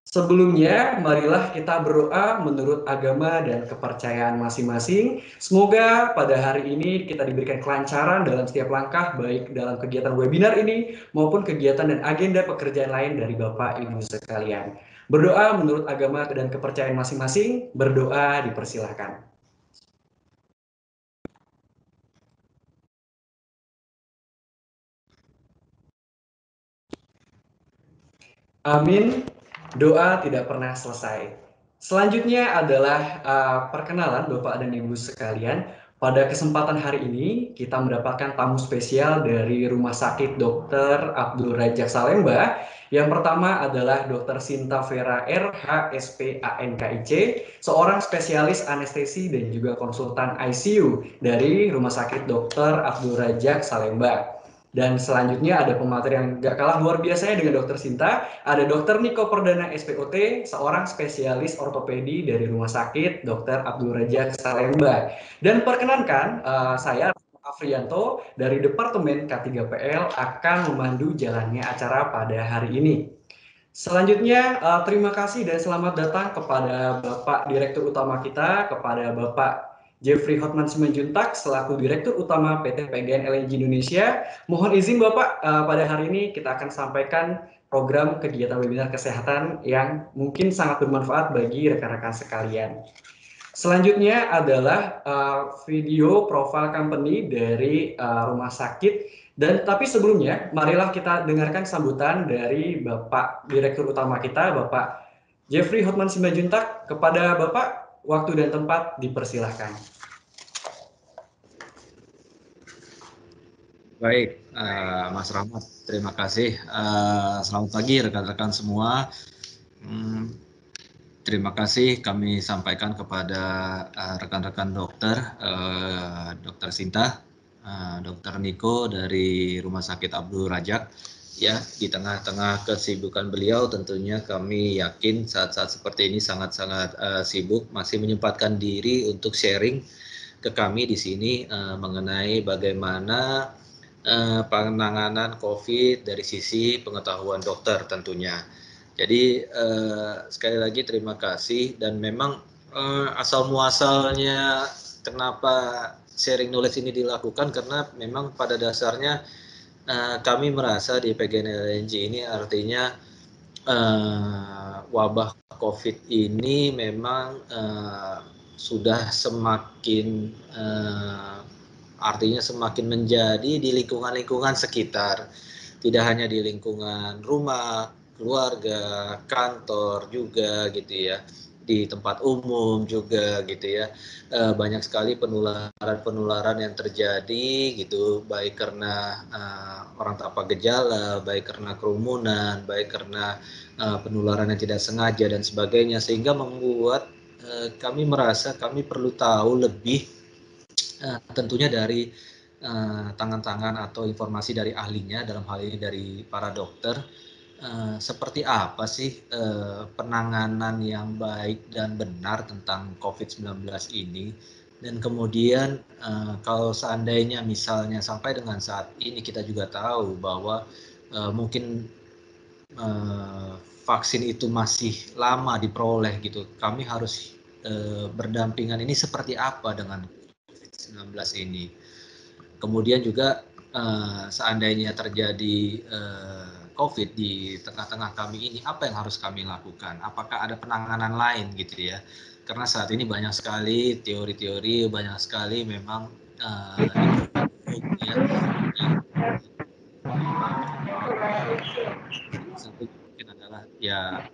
Sebelumnya, marilah kita berdoa menurut agama dan kepercayaan masing-masing. Semoga pada hari ini kita diberikan kelancaran dalam setiap langkah, baik dalam kegiatan webinar ini maupun kegiatan dan agenda pekerjaan lain dari Bapak Ibu sekalian. Berdoa menurut agama dan kepercayaan masing-masing, berdoa dipersilahkan. Amin. Doa tidak pernah selesai. Selanjutnya adalah perkenalan Bapak dan Ibu sekalian. Pada kesempatan hari ini kita mendapatkan tamu spesial dari Rumah Sakit Dr. Abdul Rajak Salemba. Yang pertama adalah Dr. Sinta Vera RH SPANKIC, seorang spesialis anestesi dan juga konsultan ICU dari Rumah Sakit Dr. Abdul Rajak Salemba. Dan selanjutnya ada pemateri yang gak kalah luar biasanya dengan Dr. Sinta. Ada Dr. Niko Perdana SPOT, seorang spesialis ortopedi dari Rumah Sakit Dr. Abdul Rajak Salemba. Dan perkenankan, saya Afrianto dari Departemen K3PL akan memandu jalannya acara pada hari ini. Selanjutnya, terima kasih dan selamat datang kepada Bapak Direktur Utama kita, kepada Bapak Jeffrey Hotman Simanjuntak selaku Direktur Utama PT PGN LNG Indonesia. Mohon izin Bapak, pada hari ini kita akan sampaikan program kegiatan webinar kesehatan yang mungkin sangat bermanfaat bagi rekan-rekan sekalian. Selanjutnya adalah video profile company dari rumah sakit. Dan tapi sebelumnya, marilah kita dengarkan sambutan dari Bapak Direktur Utama kita, Bapak Jeffrey Hotman Simanjuntak. Kepada Bapak, waktu dan tempat dipersilahkan. Baik, Mas Rahmat, terima kasih. Selamat pagi rekan-rekan semua. Terima kasih kami sampaikan kepada rekan-rekan dokter, Dr. Sinta, Dr. Niko dari Rumah Sakit Abdul Rajak. Ya, di tengah-tengah kesibukan beliau tentunya kami yakin saat-saat seperti ini sangat-sangat sibuk, masih menyempatkan diri untuk sharing ke kami di sini mengenai bagaimana penanganan COVID dari sisi pengetahuan dokter tentunya. Jadi sekali lagi terima kasih, dan memang asal muasalnya kenapa sharing knowledge ini dilakukan karena memang pada dasarnya kami merasa di PGN LNG ini artinya wabah COVID ini memang sudah semakin artinya semakin menjadi di lingkungan-lingkungan sekitar, tidak hanya di lingkungan rumah, keluarga, kantor juga gitu ya, di tempat umum juga gitu ya. Banyak sekali penularan yang terjadi gitu, baik karena orang tanpa gejala, baik karena kerumunan, baik karena penularan yang tidak sengaja dan sebagainya, sehingga membuat kami merasa kami perlu tahu lebih tentunya dari tangan-tangan atau informasi dari ahlinya, dalam hal ini dari para dokter, seperti apa sih penanganan yang baik dan benar tentang COVID-19 ini. Dan kemudian kalau seandainya misalnya sampai dengan saat ini kita juga tahu bahwa mungkin vaksin itu masih lama diperoleh gitu, kami harus berdampingan ini seperti apa dengan COVID-19 ini. Kemudian juga seandainya terjadi COVID di tengah-tengah kami ini, apa yang harus kami lakukan? Apakah ada penanganan lain gitu ya? Karena saat ini banyak sekali teori-teori, banyak sekali memang ya. Satu mungkin adalah ya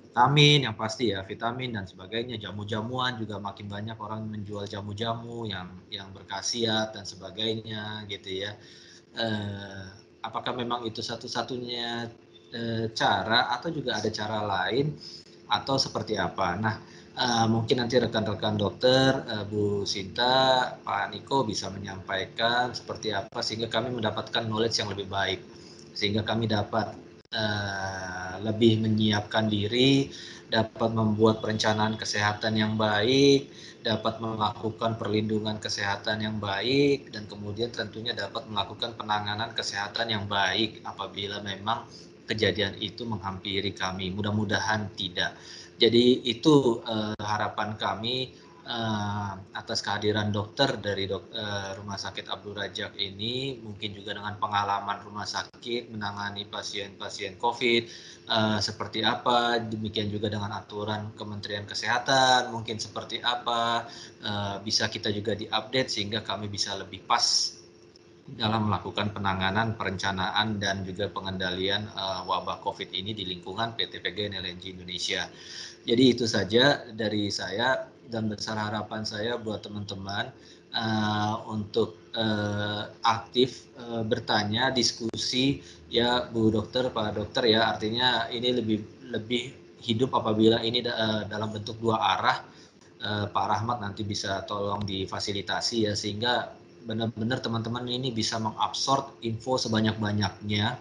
vitamin, yang pasti ya vitamin dan sebagainya, jamu-jamuan juga makin banyak orang menjual jamu-jamu yang berkhasiat dan sebagainya gitu ya. Apakah memang itu satu-satunya cara atau juga ada cara lain atau seperti apa? Nah, mungkin nanti rekan-rekan dokter, Bu Sinta, Pak Niko bisa menyampaikan seperti apa sehingga kami mendapatkan knowledge yang lebih baik, sehingga kami dapat lebih menyiapkan diri, dapat membuat perencanaan kesehatan yang baik, dapat melakukan perlindungan kesehatan yang baik, dan kemudian tentunya dapat melakukan penanganan kesehatan yang baik apabila memang kejadian itu menghampiri kami. Mudah-mudahan tidak. Jadi itu harapan kami atas kehadiran dokter dari Rumah Sakit Abdul Rajak ini, mungkin juga dengan pengalaman rumah sakit menangani pasien-pasien COVID seperti apa, demikian juga dengan aturan Kementerian Kesehatan mungkin seperti apa, bisa kita juga diupdate sehingga kami bisa lebih pas dalam melakukan penanganan, perencanaan, dan juga pengendalian wabah COVID ini di lingkungan PT PGN LNG Indonesia. Jadi itu saja dari saya, dan besar harapan saya buat teman-teman untuk aktif bertanya, diskusi ya Bu Dokter, Pak Dokter ya, artinya ini lebih hidup apabila ini dalam bentuk dua arah. Pak Rahmat nanti bisa tolong difasilitasi ya, sehingga benar-benar teman-teman ini bisa mengabsorb info sebanyak-banyaknya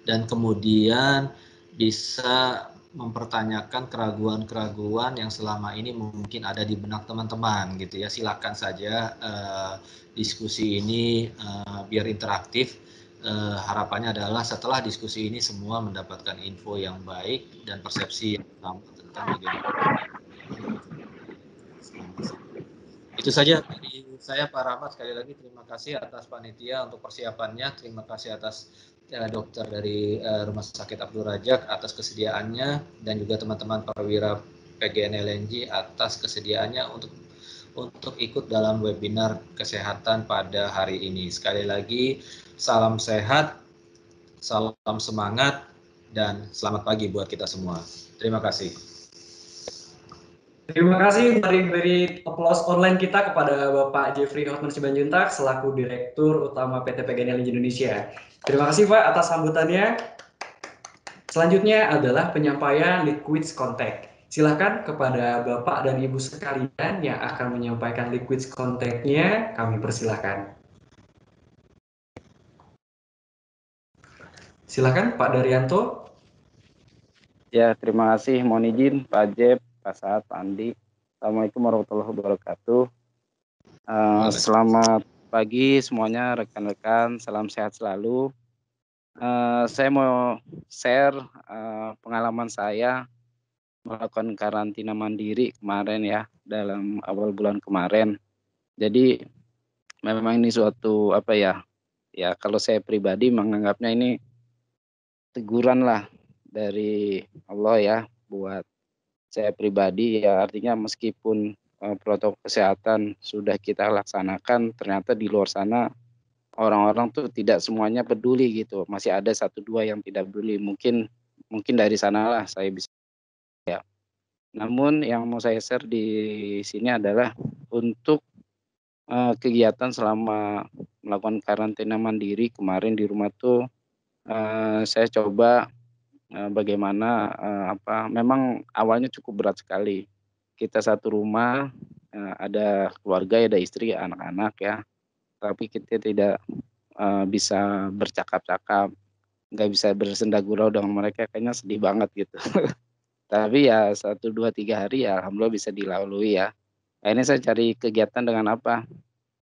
dan kemudian bisa mempertanyakan keraguan-keraguan yang selama ini mungkin ada di benak teman-teman gitu ya. Silakan saja diskusi ini biar interaktif. Harapannya adalah setelah diskusi ini semua mendapatkan info yang baik dan persepsi yang sama tentang bagaimana. Itu saja dari saya Pak Rahmat. Sekali lagi terima kasih atas panitia untuk persiapannya. Terima kasih atas dokter dari Rumah Sakit Abdul Rajak atas kesediaannya, dan juga teman-teman perwira PGN LNG atas kesediaannya untuk ikut dalam webinar kesehatan pada hari ini. Sekali lagi salam sehat, salam semangat, dan selamat pagi buat kita semua. Terima kasih. Terima kasih beri aplaus online kita kepada Bapak Jeffrey Hotman Simanjuntak selaku Direktur Utama PT PGN LNG Indonesia. Terima kasih Pak atas sambutannya. Selanjutnya adalah penyampaian liquids contact. Silakan kepada Bapak dan Ibu sekalian yang akan menyampaikan liquids contact-nya, kami persilahkan. Silakan Pak Daryanto. Ya, terima kasih. Mohon izin Pak Jeb, Pak Saad, Pak Andi. Assalamualaikum warahmatullahi wabarakatuh. Selamat pagi semuanya rekan-rekan, salam sehat selalu. Saya mau share pengalaman saya melakukan karantina mandiri kemarin ya, dalam awal bulan kemarin. Jadi memang ini suatu ya kalau saya pribadi menganggapnya ini teguran lah dari Allah ya buat saya pribadi, ya artinya meskipun protokol kesehatan sudah kita laksanakan, ternyata di luar sana orang-orang tuh tidak semuanya peduli gitu. Masih ada satu dua yang tidak peduli. Mungkin dari sanalah saya bisa ya. Namun yang mau saya share di sini adalah untuk kegiatan selama melakukan karantina mandiri kemarin di rumah tuh saya coba bagaimana memang awalnya cukup berat sekali. Kita satu rumah, ada keluarga, ada istri, anak-anak ya. Tapi kita tidak bisa bercakap-cakap, nggak bisa bersenda gurau dengan mereka, kayaknya sedih banget gitu. Tapi ya 1, 2, 3 hari ya alhamdulillah bisa dilalui ya. Akhirnya saya cari kegiatan dengan apa?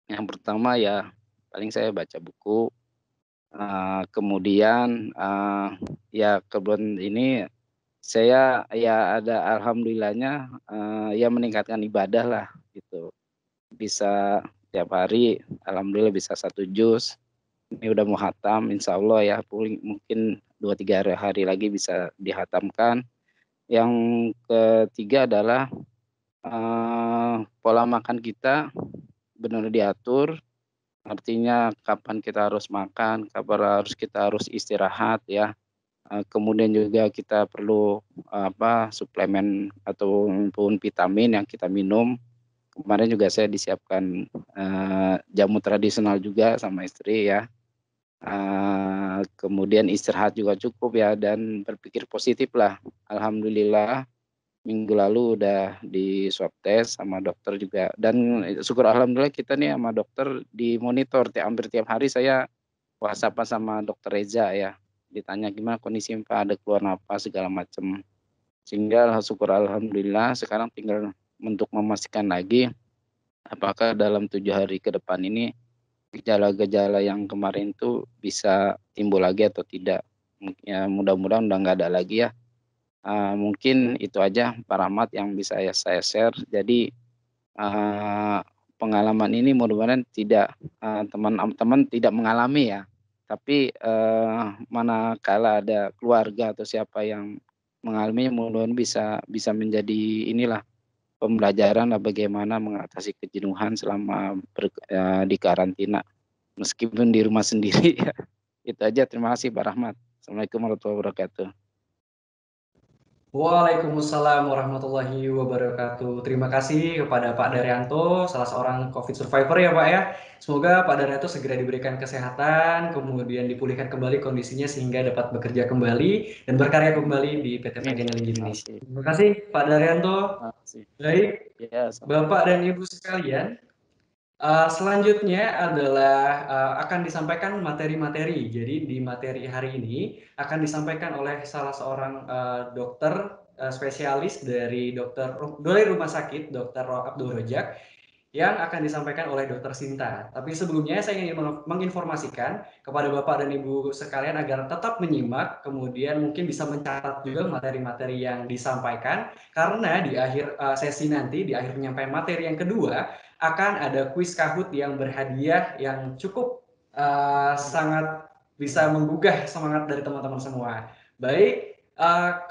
Yang pertama ya paling saya baca buku, kemudian ya kebetulan ini saya ya ada alhamdulillahnya ya meningkatkan ibadah lah gitu. Bisa tiap hari alhamdulillah bisa 1 juz. Ini udah mau hatam insya Allah ya, mungkin 2, 3 hari lagi bisa dihatamkan. Yang ketiga adalah pola makan kita benar diatur, artinya kapan kita harus makan, kapan kita harus istirahat ya. Kemudian juga kita perlu suplemen ataupun vitamin yang kita minum. Kemarin juga saya disiapkan jamu tradisional juga sama istri ya. Kemudian istirahat juga cukup ya, dan berpikir positif lah. Alhamdulillah minggu lalu udah di swab test sama dokter juga, dan syukur alhamdulillah kita nih sama dokter dimonitor hampir tiap hari. Saya WhatsApp sama dokter Reza ya, ditanya gimana kondisi Pak, ada keluar napas segala macam, sehingga syukur alhamdulillah sekarang tinggal untuk memastikan lagi apakah dalam 7 hari ke depan ini gejala-gejala yang kemarin itu bisa timbul lagi atau tidak. Ya mudah-mudahan udah nggak ada lagi ya. Mungkin itu aja Pak Rahmat yang bisa saya share. Jadi pengalaman ini mudah-mudahan tidak teman-teman tidak mengalami ya. Tapi manakala ada keluarga atau siapa yang mengalaminya, mudah-mudahan bisa menjadi inilah pembelajaran lah bagaimana mengatasi kejenuhan selama di karantina meskipun di rumah sendiri ya. Itu aja, terima kasih Pak Rahmat. Assalamualaikum warahmatullahi wabarakatuh. Waalaikumsalam warahmatullahi wabarakatuh. Terima kasih kepada Pak Daryanto, salah seorang COVID survivor ya Pak ya. Semoga Pak Daryanto segera diberikan kesehatan, kemudian dipulihkan kembali kondisinya sehingga dapat bekerja kembali dan berkarya kembali di PT Pagi Energi Indonesia. Terima kasih Pak Daryanto. Baik, ya, Bapak dan Ibu sekalian, selanjutnya adalah akan disampaikan materi-materi. Jadi di materi hari ini akan disampaikan oleh salah seorang dokter spesialis dari Rumah Sakit Dr. Abdul Rojak yang akan disampaikan oleh Dr. Sinta. Tapi sebelumnya saya ingin menginformasikan kepada Bapak dan Ibu sekalian agar tetap menyimak, kemudian mungkin bisa mencatat juga materi-materi yang disampaikan, karena di akhir sesi nanti, di akhir penyampaian materi yang kedua, akan ada kuis Kahoot yang berhadiah yang cukup sangat bisa menggugah semangat dari teman-teman semua. Baik,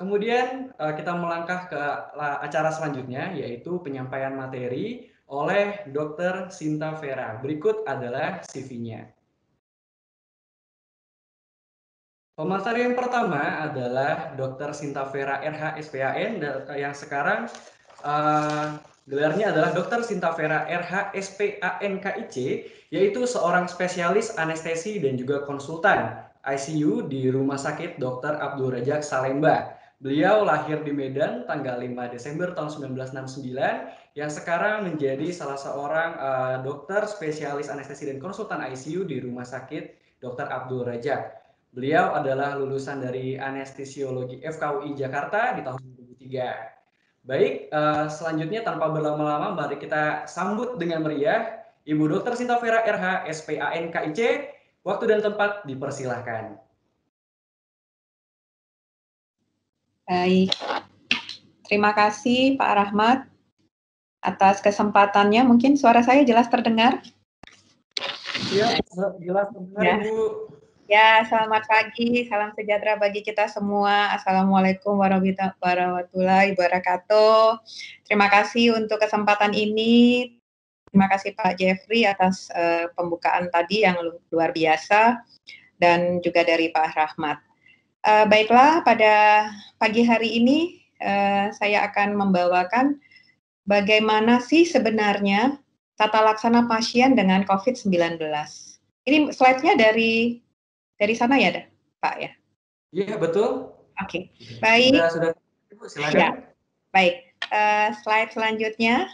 kemudian kita melangkah ke acara selanjutnya, yaitu penyampaian materi oleh Dr. Sinta Vera. Berikut adalah CV-nya. Pemateri yang pertama adalah Dr. Sinta Vera RH SPAN yang sekarang gelarnya adalah Dr. Sinta Vera RH SPAN KIC, yaitu seorang spesialis anestesi dan juga konsultan ICU di Rumah Sakit Dr. Abdul Rojak Salemba. Beliau lahir di Medan tanggal 5 Desember tahun 1969, yang sekarang menjadi salah seorang dokter spesialis anestesi dan konsultan ICU di Rumah Sakit Dr. Abdul Rojak. Beliau adalah lulusan dari anestesiologi FKUI Jakarta di tahun 2003. Baik, selanjutnya tanpa berlama-lama mari kita sambut dengan meriah Ibu Dr. Sinta Vera RH SPAN KIC. Waktu dan tempat dipersilahkan. Baik, terima kasih Pak Rahmat atas kesempatannya. Mungkin suara saya jelas terdengar? Ya, jelas terdengar ya. Ibu. Ya, selamat pagi, salam sejahtera bagi kita semua. Assalamualaikum warahmatullahi wabarakatuh. Terima kasih untuk kesempatan ini. Terima kasih Pak Jeffrey atas pembukaan tadi yang luar biasa, dan juga dari Pak Rahmat. Baiklah, pada pagi hari ini saya akan membawakan bagaimana sih sebenarnya tata laksana pasien dengan COVID-19. Ini slide-nya dari sana ya, Pak ya? Iya, betul. Oke, baik. Sudah, silakan. Ya, baik. Slide selanjutnya.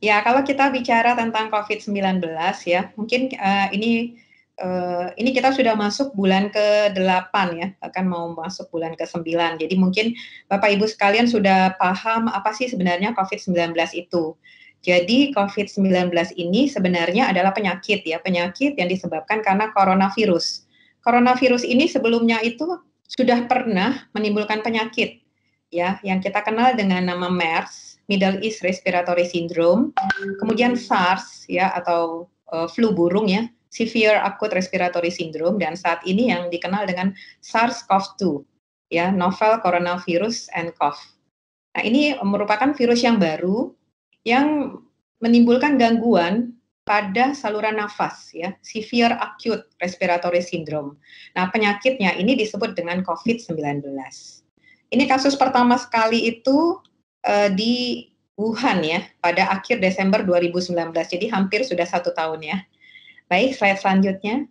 Ya, kalau kita bicara tentang COVID-19 ya, mungkin ini kita sudah masuk bulan ke-8 ya, akan mau masuk bulan ke-9. Jadi mungkin Bapak Ibu sekalian sudah paham apa sih sebenarnya COVID-19 itu. Jadi COVID-19 ini sebenarnya adalah penyakit yang disebabkan karena coronavirus. Coronavirus ini sebelumnya itu sudah pernah menimbulkan penyakit ya, yang kita kenal dengan nama MERS, Middle East Respiratory Syndrome, kemudian SARS ya, atau flu burung ya, Severe Acute Respiratory Syndrome, dan saat ini yang dikenal dengan SARS-CoV-2 ya, Novel Coronavirus and CoV. Nah, ini merupakan virus yang baru yang menimbulkan gangguan pada saluran nafas ya, Severe Acute Respiratory Syndrome. Nah, penyakitnya ini disebut dengan COVID-19. Ini kasus pertama sekali itu di Wuhan ya, pada akhir Desember 2019. Jadi hampir sudah 1 tahun ya. Baik, slide selanjutnya.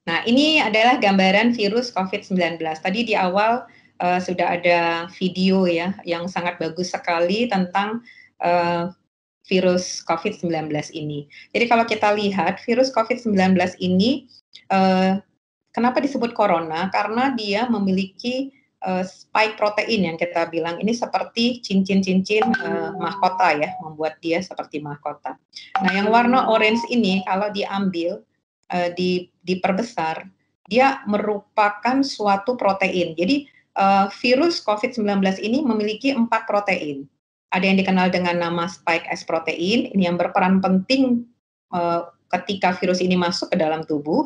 Nah, ini adalah gambaran virus COVID-19. Tadi di awal sudah ada video ya, yang sangat bagus sekali tentang virus COVID-19 ini. Jadi kalau kita lihat virus COVID-19 ini, kenapa disebut corona? Karena dia memiliki spike protein yang kita bilang ini seperti cincin-cincin mahkota ya, membuat dia seperti mahkota. Nah, yang warna orange ini kalau diambil diperbesar, dia merupakan suatu protein. Jadi virus COVID-19 ini memiliki 4 protein. Ada yang dikenal dengan nama spike S protein, ini yang berperan penting ketika virus ini masuk ke dalam tubuh.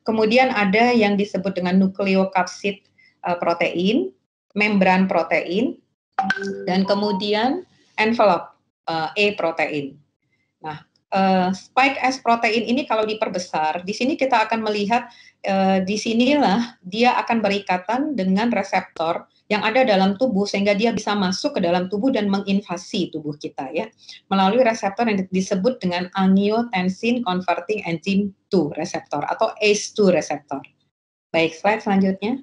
Kemudian ada yang disebut dengan nukleokapsid protein, membran protein, dan kemudian envelope E protein. Nah, spike S protein ini kalau diperbesar, di sini kita akan melihat di sinilah dia akan berikatan dengan reseptor yang ada dalam tubuh sehingga dia bisa masuk ke dalam tubuh dan menginvasi tubuh kita ya melalui reseptor yang disebut dengan angiotensin converting enzyme 2 reseptor atau ACE2 reseptor. Baik, slide selanjutnya.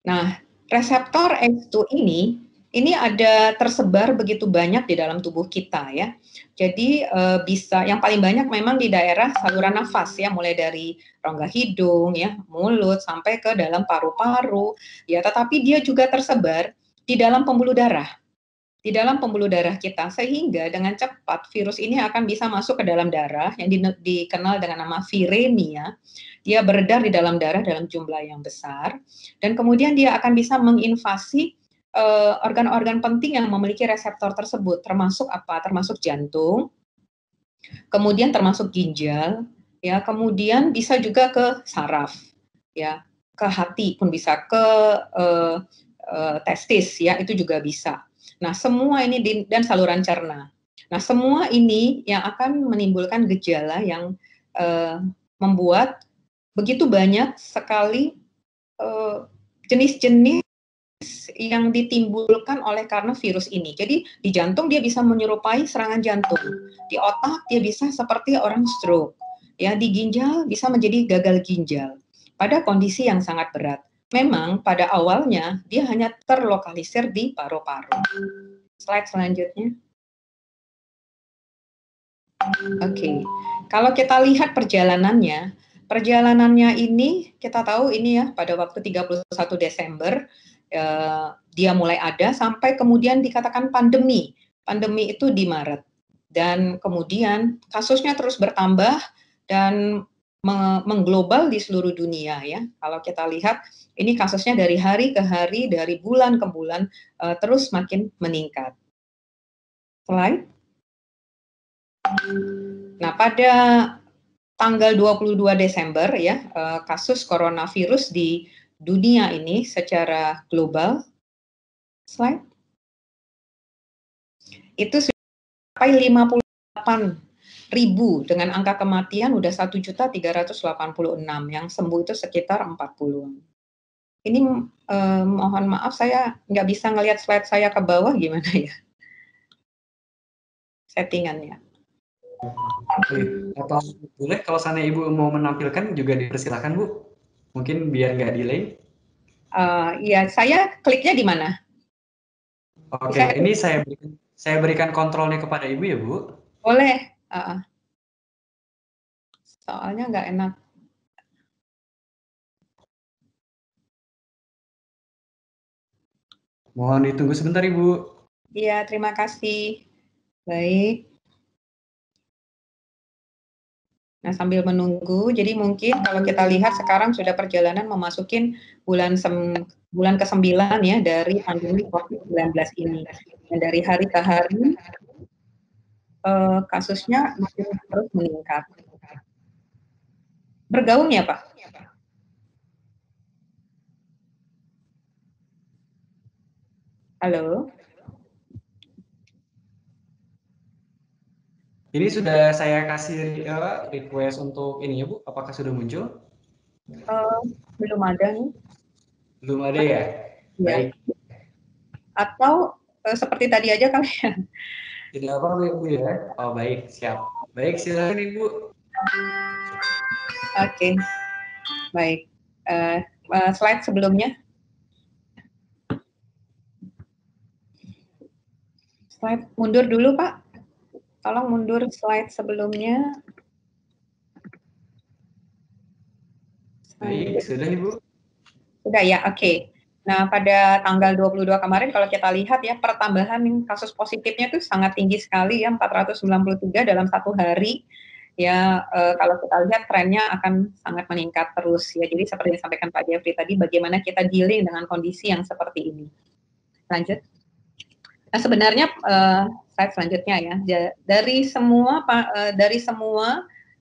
Nah, reseptor ACE2 ini ada tersebar begitu banyak di dalam tubuh kita ya. Jadi bisa yang paling banyak memang di daerah saluran nafas ya, mulai dari rongga hidung ya, mulut sampai ke dalam paru-paru ya, tetapi dia juga tersebar di dalam pembuluh darah. Di dalam pembuluh darah kita sehingga dengan cepat virus ini akan bisa masuk ke dalam darah yang dikenal dengan nama viremia. Dia beredar di dalam darah dalam jumlah yang besar dan kemudian dia akan bisa menginvasi organ-organ penting yang memiliki reseptor tersebut, termasuk apa? Termasuk jantung, kemudian termasuk ginjal, ya, kemudian bisa juga ke saraf, ya, ke hati pun bisa, ke testis, ya, itu juga bisa. Nah, semua ini dan saluran cerna. Nah, semua ini yang akan menimbulkan gejala yang membuat begitu banyak sekali jenis-jenis yang ditimbulkan oleh karena virus ini. Jadi di jantung dia bisa menyerupai serangan jantung, di otak dia bisa seperti orang stroke, ya di ginjal bisa menjadi gagal ginjal pada kondisi yang sangat berat. Memang pada awalnya dia hanya terlokalisir di paru-paru. Slide selanjutnya. Oke, kalau kita lihat perjalanannya ini kita tahu ini ya pada waktu 31 Desember dia mulai ada sampai kemudian dikatakan pandemi. Pandemi itu di Maret. Dan kemudian kasusnya terus bertambah dan mengglobal di seluruh dunia ya. Kalau kita lihat ini kasusnya dari hari ke hari, dari bulan ke bulan terus makin meningkat. Slide. Nah, pada tanggal 22 Desember ya, kasus coronavirus di dunia ini secara global, slide, itu sudah sampai 58.000 dengan angka kematian udah 1.386, yang sembuh itu sekitar 40. Ini mohon maaf saya nggak bisa ngelihat slide saya ke bawah, gimana ya settingannya. Atau boleh kalau sana Ibu mau menampilkan juga dipersilakan Bu, mungkin biar nggak delay. Ya, saya kliknya di mana? Oke, ini saya berikan kontrolnya kepada Ibu ya Bu. Boleh. Soalnya nggak enak. Mohon ditunggu sebentar Ibu. Iya, terima kasih. Baik. Nah, sambil menunggu, jadi mungkin kalau kita lihat sekarang sudah perjalanan memasukin bulan ke-9 ya dari pandemi COVID-19 ini. Dan dari hari ke hari kasusnya makin terus meningkat. Bergaung ya, Pak? Halo? Ini sudah saya kasih request untuk ini ya Bu, apakah sudah muncul? Belum ada nih. Belum ada ya? Baik. Atau seperti tadi aja kali ya? Tidak apa-apa Ibu ya. Oh baik, siap. Baik, silakan Ibu. Oke, baik. Slide sebelumnya. Slide mundur dulu Pak. Tolong mundur slide sebelumnya. Baik, sudah Ibu. Sudah ya, oke. Nah, pada tanggal 22 kemarin kalau kita lihat ya, pertambahan kasus positifnya itu sangat tinggi sekali ya, 493 dalam 1 hari. Ya, kalau kita lihat trennya akan sangat meningkat terus ya. Jadi seperti yang disampaikan Pak Jeffrey tadi, bagaimana kita dealing dengan kondisi yang seperti ini. Lanjut. Nah, sebenarnya slide selanjutnya ya, dari semua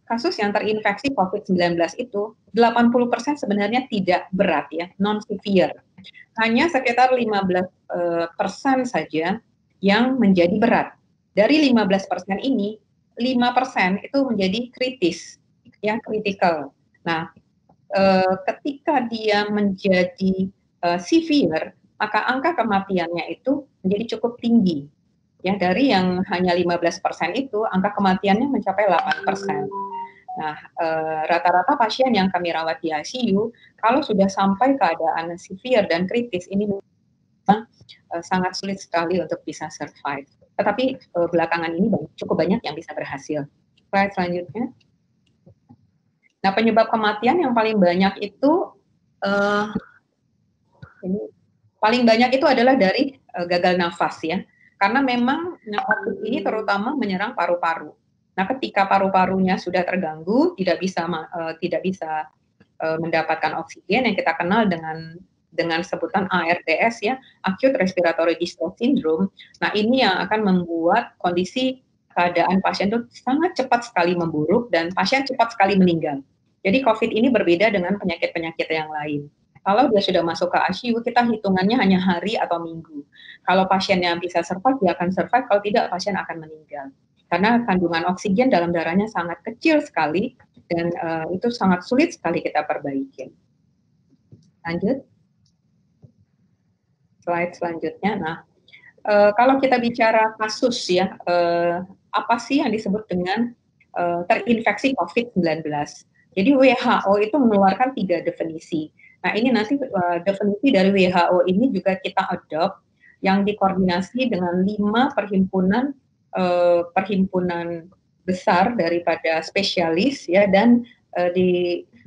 kasus yang terinfeksi COVID-19 itu 80% sebenarnya tidak berat ya, non severe. Hanya sekitar 15% saja yang menjadi berat. Dari 15% ini, 5% itu menjadi kritis, ya critical. Nah, ketika dia menjadi severe, maka angka kematiannya itu menjadi cukup tinggi. Ya, dari yang hanya 15% itu, angka kematiannya mencapai 8%. Nah, rata-rata pasien yang kami rawat di ICU, kalau sudah sampai keadaan severe dan kritis, ini memang sangat sulit sekali untuk bisa survive. Tetapi belakangan ini cukup banyak yang bisa berhasil. Slide selanjutnya. Nah, penyebab kematian yang paling banyak itu paling banyak itu adalah dari gagal nafas ya. Karena memang COVID ini terutama menyerang paru-paru. Nah, ketika paru-parunya sudah terganggu, tidak bisa mendapatkan oksigen yang kita kenal dengan sebutan ARDS ya, Acute Respiratory Distress Syndrome. Nah, ini yang akan membuat kondisi keadaan pasien itu sangat cepat sekali memburuk dan pasien cepat sekali meninggal. Jadi COVID ini berbeda dengan penyakit-penyakit yang lain. Kalau dia sudah masuk ke ICU, kita hitungannya hanya hari atau minggu. Kalau pasien yang bisa survive, dia akan survive. Kalau tidak, pasien akan meninggal. Karena kandungan oksigen dalam darahnya sangat kecil sekali, dan itu sangat sulit sekali kita perbaiki. Lanjut. Slide selanjutnya. Nah, kalau kita bicara kasus ya, apa sih yang disebut dengan terinfeksi COVID-19? Jadi WHO itu mengeluarkan 3 definisi. Nah, ini nanti definisi dari WHO ini juga kita adopt yang dikoordinasi dengan 5 perhimpunan besar daripada spesialis ya, dan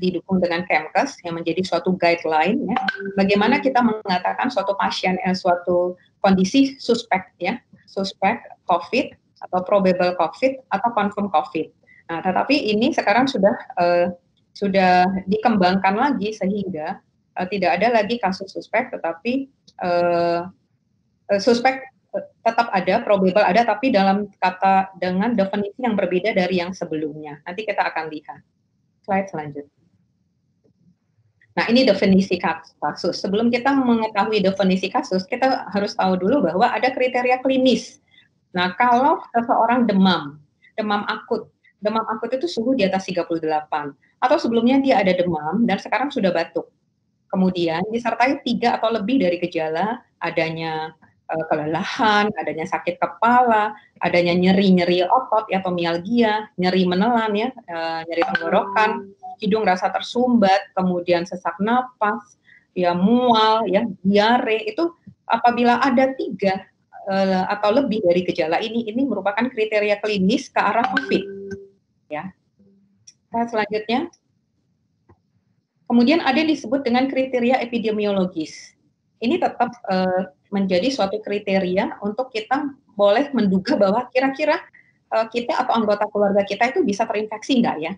didukung dengan Kemkes yang menjadi suatu guideline ya. Bagaimana kita mengatakan suatu pasien suatu kondisi suspek ya, suspek COVID atau probable COVID atau confirm COVID. Nah, tetapi ini sekarang sudah dikembangkan lagi sehingga tidak ada lagi kasus suspek, tetapi suspek tetap ada, probable ada, tapi dengan definisi yang berbeda dari yang sebelumnya. Nanti kita akan lihat. Slide selanjutnya. Nah, ini definisi kasus. Sebelum kita mengetahui definisi kasus, kita harus tahu dulu bahwa ada kriteria klinis. Nah, kalau seseorang demam akut itu suhu di atas 38, atau sebelumnya dia ada demam dan sekarang sudah batuk. Kemudian disertai 3 atau lebih dari gejala, adanya kelelahan, adanya sakit kepala, adanya nyeri-nyeri otot atau mialgia, nyeri menelan ya, nyeri tenggorokan, hidung rasa tersumbat, kemudian sesak napas, ya mual, ya diare, itu apabila ada 3 atau lebih dari gejala ini merupakan kriteria klinis ke arah COVID. Ya. Nah, selanjutnya, kemudian ada yang disebut dengan kriteria epidemiologis. Ini tetap menjadi suatu kriteria untuk kita boleh menduga bahwa kira-kira kita atau anggota keluarga kita itu bisa terinfeksi enggak ya?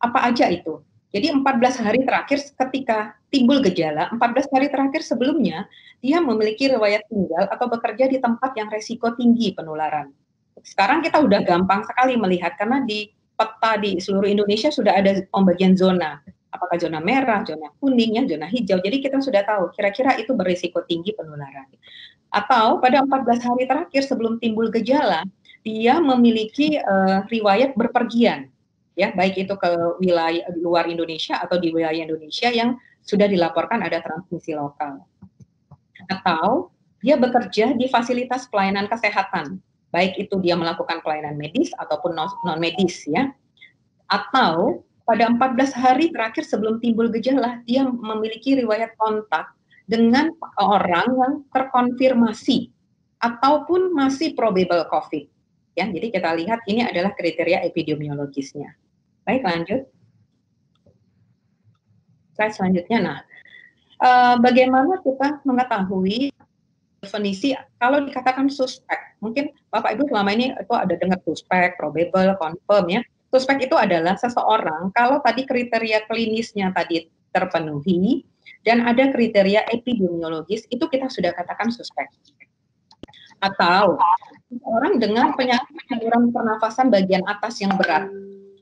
Apa aja itu? Jadi 14 hari terakhir ketika timbul gejala, 14 hari terakhir sebelumnya dia memiliki riwayat tinggal atau bekerja di tempat yang resiko tinggi penularan. Sekarang kita udah gampang sekali melihat karena di peta di seluruh Indonesia sudah ada pembagian zona. Apakah zona merah, zona kuning, ya, zona hijau. Jadi kita sudah tahu kira-kira itu berisiko tinggi penularan. Atau pada 14 hari terakhir sebelum timbul gejala, dia memiliki riwayat berpergian, ya, baik itu ke wilayah luar Indonesia atau di wilayah Indonesia yang sudah dilaporkan ada transmisi lokal. Atau dia bekerja di fasilitas pelayanan kesehatan, baik itu dia melakukan pelayanan medis ataupun non-medis, ya. Atau pada 14 hari terakhir sebelum timbul gejala, dia memiliki riwayat kontak dengan orang yang terkonfirmasi ataupun masih probable COVID. Ya, jadi kita lihat ini adalah kriteria epidemiologisnya. Baik, lanjut. Slide selanjutnya. Nah, Bagaimana kita mengetahui definisi kalau dikatakan suspek? Mungkin Bapak Ibu selama ini itu ada dengar suspek, probable, confirm ya. Suspek itu adalah seseorang kalau tadi kriteria klinisnya tadi terpenuhi dan ada kriteria epidemiologis, itu kita sudah katakan suspek. Atau orang dengan penyakit saluran pernafasan bagian atas yang berat.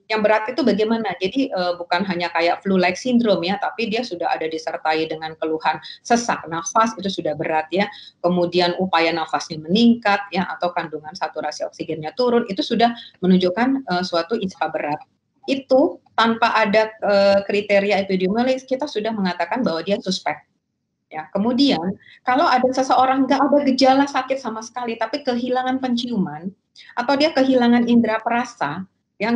Yang berat itu bagaimana? Jadi bukan hanya kayak flu-like syndrome ya, tapi dia sudah ada disertai dengan keluhan sesak nafas, itu sudah berat ya. Kemudian upaya nafasnya meningkat ya, atau kandungan saturasi oksigennya turun, itu sudah menunjukkan suatu ISPA berat. Itu tanpa ada kriteria epidemiologis, kita sudah mengatakan bahwa dia suspek. Ya, kemudian kalau ada seseorang nggak ada gejala sakit sama sekali, tapi kehilangan penciuman atau dia kehilangan indera perasa, ya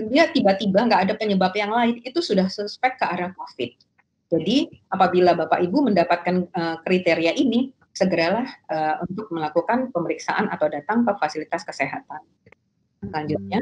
dia tiba-tiba nggak ada penyebab yang lain, itu sudah suspek ke arah COVID. Jadi apabila Bapak Ibu mendapatkan kriteria ini, segeralah untuk melakukan pemeriksaan atau datang ke fasilitas kesehatan. Selanjutnya,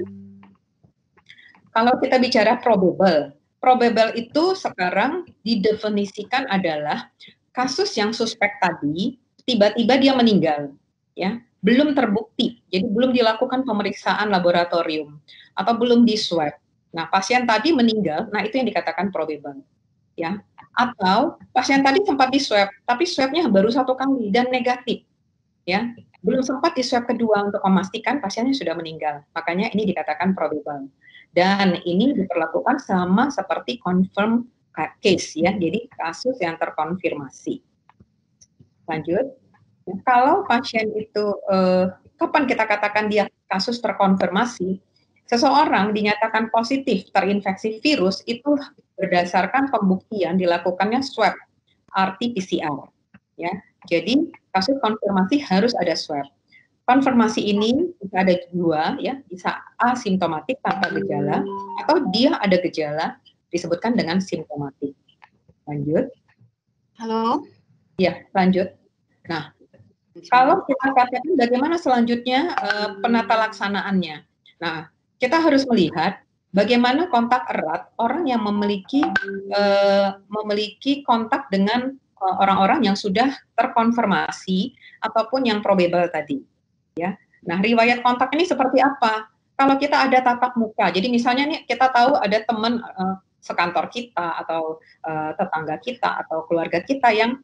kalau kita bicara probable itu sekarang didefinisikan adalah kasus yang suspek tadi tiba-tiba dia meninggal, ya belum terbukti, jadi belum dilakukan pemeriksaan laboratorium atau belum di swab. Nah pasien tadi meninggal, nah itu yang dikatakan probable, ya. Atau pasien tadi sempat di swab, tapi swabnya baru 1 kali dan negatif, ya belum sempat di swab kedua untuk memastikan pasiennya sudah meninggal, makanya ini dikatakan probable. Dan ini diperlakukan sama seperti confirm case ya, jadi kasus yang terkonfirmasi. Lanjut, kalau pasien itu kapan kita katakan dia kasus terkonfirmasi? Seseorang dinyatakan positif terinfeksi virus itu berdasarkan pembuktian dilakukannya swab RT-PCR ya. Jadi kasus konfirmasi harus ada swab. Konfirmasi ini bisa ada 2 ya, bisa asimptomatik tanpa gejala atau dia ada gejala disebutkan dengan simptomatik. Lanjut. Halo. Ya, lanjut. Nah, kalau kita katakan bagaimana selanjutnya penata laksanaannya. Nah, kita harus melihat bagaimana kontak erat orang yang memiliki kontak dengan orang-orang yang sudah terkonfirmasi ataupun yang probable tadi. Ya. Nah, riwayat kontak ini seperti apa? Kalau kita ada tatap muka, jadi misalnya nih kita tahu ada teman sekantor kita atau tetangga kita atau keluarga kita yang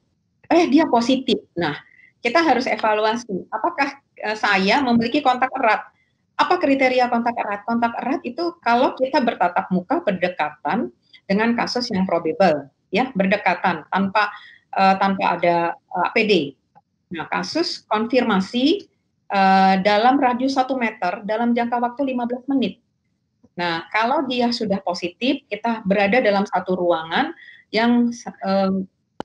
dia positif. Nah, kita harus evaluasi apakah saya memiliki kontak erat. Apa kriteria kontak erat? Kontak erat itu kalau kita bertatap muka berdekatan dengan kasus yang probable, ya berdekatan tanpa ada APD. Nah, kasus konfirmasi dalam radius 1 meter dalam jangka waktu 15 menit. Nah, kalau dia sudah positif, kita berada dalam satu ruangan yang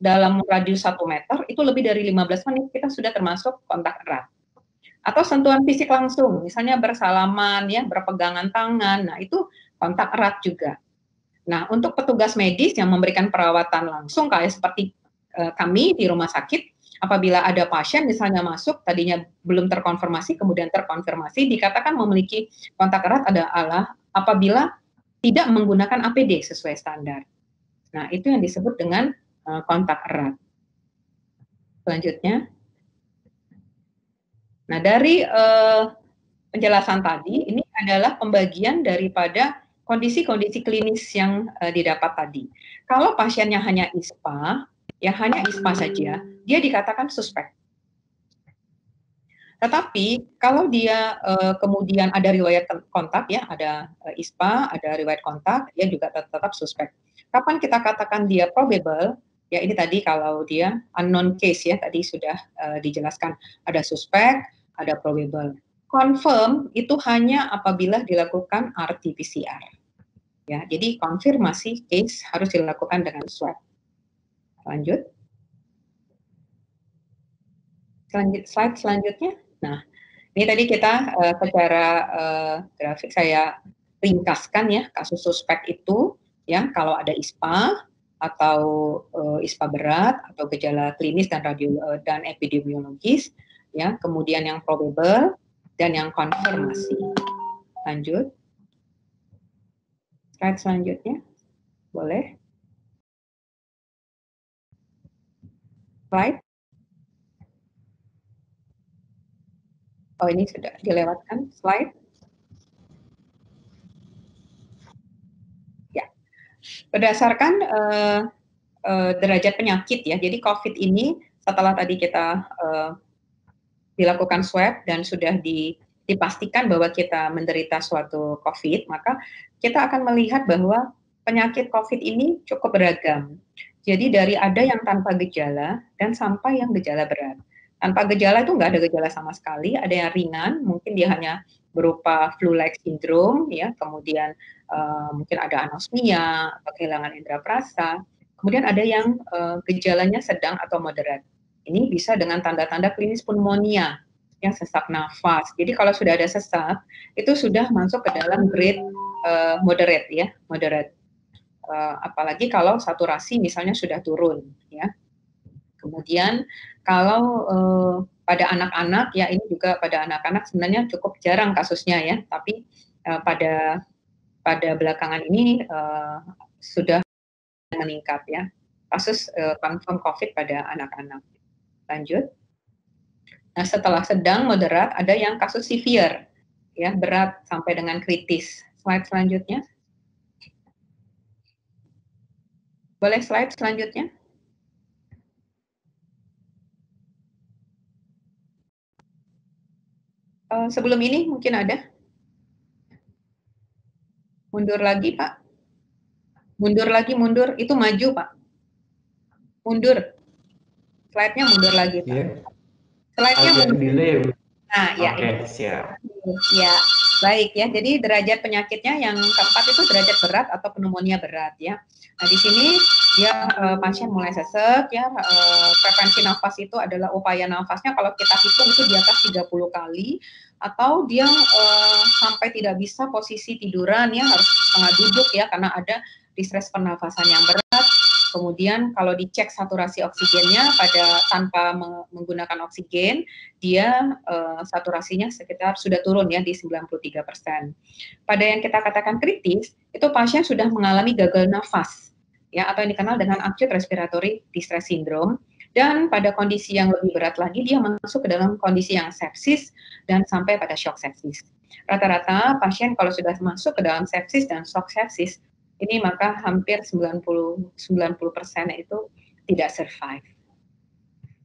dalam radius 1 meter, itu lebih dari 15 menit, kita sudah termasuk kontak erat. Atau sentuhan fisik langsung, misalnya bersalaman, ya, berpegangan tangan, nah itu kontak erat juga. Nah, untuk petugas medis yang memberikan perawatan langsung, kayak seperti kami di rumah sakit, apabila ada pasien misalnya masuk, tadinya belum terkonfirmasi, kemudian terkonfirmasi, dikatakan memiliki kontak erat adalah apabila tidak menggunakan APD sesuai standar. Nah, itu yang disebut dengan kontak erat. Selanjutnya. Nah, dari penjelasan tadi, ini adalah pembagian daripada kondisi-kondisi klinis yang didapat tadi. Kalau pasiennya hanya ISPA, ya hanya ISPA saja, dia dikatakan suspek. Tetapi kalau dia kemudian ada riwayat kontak, ya ada ISPA, ada riwayat kontak, dia juga tetap suspek. Kapan kita katakan dia probable? Ya ini tadi kalau dia unknown case ya, tadi sudah dijelaskan ada suspek, ada probable. Confirm itu hanya apabila dilakukan RT-PCR. Ya, jadi konfirmasi case harus dilakukan dengan swab. Lanjut. Slide selanjutnya. Nah, ini tadi kita secara grafik saya ringkaskan ya kasus suspek itu ya kalau ada ISPA atau ISPA berat atau gejala klinis dan dan epidemiologis ya, kemudian yang probable dan yang konfirmasi. Lanjut. Slide selanjutnya. Boleh. Slide. Oh, ini sudah dilewatkan slide. Ya, berdasarkan derajat penyakit ya. Jadi COVID ini setelah tadi kita dilakukan swab dan sudah dipastikan bahwa kita menderita suatu COVID, maka kita akan melihat bahwa penyakit COVID ini cukup beragam. Jadi dari ada yang tanpa gejala dan sampai yang gejala berat. Tanpa gejala itu nggak ada gejala sama sekali, ada yang ringan, mungkin dia hanya berupa flu-like syndrome, ya, kemudian mungkin ada anosmia atau kehilangan indera perasa. Kemudian ada yang gejalanya sedang atau moderat. Ini bisa dengan tanda-tanda klinis pneumonia, yang sesak nafas. Jadi kalau sudah ada sesak, itu sudah masuk ke dalam grade moderate ya, moderate. Apalagi kalau saturasi misalnya sudah turun, ya. Kemudian kalau pada anak-anak ya, ini juga pada anak-anak sebenarnya cukup jarang kasusnya ya, tapi pada belakangan ini sudah meningkat ya, kasus confirm COVID pada anak-anak. Lanjut. Nah, setelah sedang, moderat, ada yang kasus severe, ya, berat sampai dengan kritis. Slide selanjutnya. Boleh slide selanjutnya? Sebelum ini mungkin ada. Mundur lagi, Pak. Mundur lagi, mundur. Itu maju, Pak. Mundur. Slide-nya mundur lagi, Pak. Ya. Slide-nya Agak mundur. delay. Nah, ya. Oke, siap. Ya, baik ya. Jadi derajat penyakitnya yang keempat itu derajat berat atau pneumonia berat ya. Nah, di sini dia pasien mulai sesek ya. Frekuensi nafas itu adalah upaya nafasnya kalau kita hitung itu di atas 30 kali, atau dia sampai tidak bisa posisi tiduran ya, harus setengah duduk ya karena ada distress pernafasan yang berat. Kemudian kalau dicek saturasi oksigennya tanpa menggunakan oksigen, dia saturasinya sekitar sudah turun ya di 93%. Pada yang kita katakan kritis, itu pasien sudah mengalami gagal nafas ya, atau yang dikenal dengan acute respiratory distress syndrome. Dan pada kondisi yang lebih berat lagi, dia masuk ke dalam kondisi yang sepsis dan sampai pada shock sepsis. Rata-rata pasien kalau sudah masuk ke dalam sepsis dan shock sepsis, ini maka hampir 90% itu tidak survive.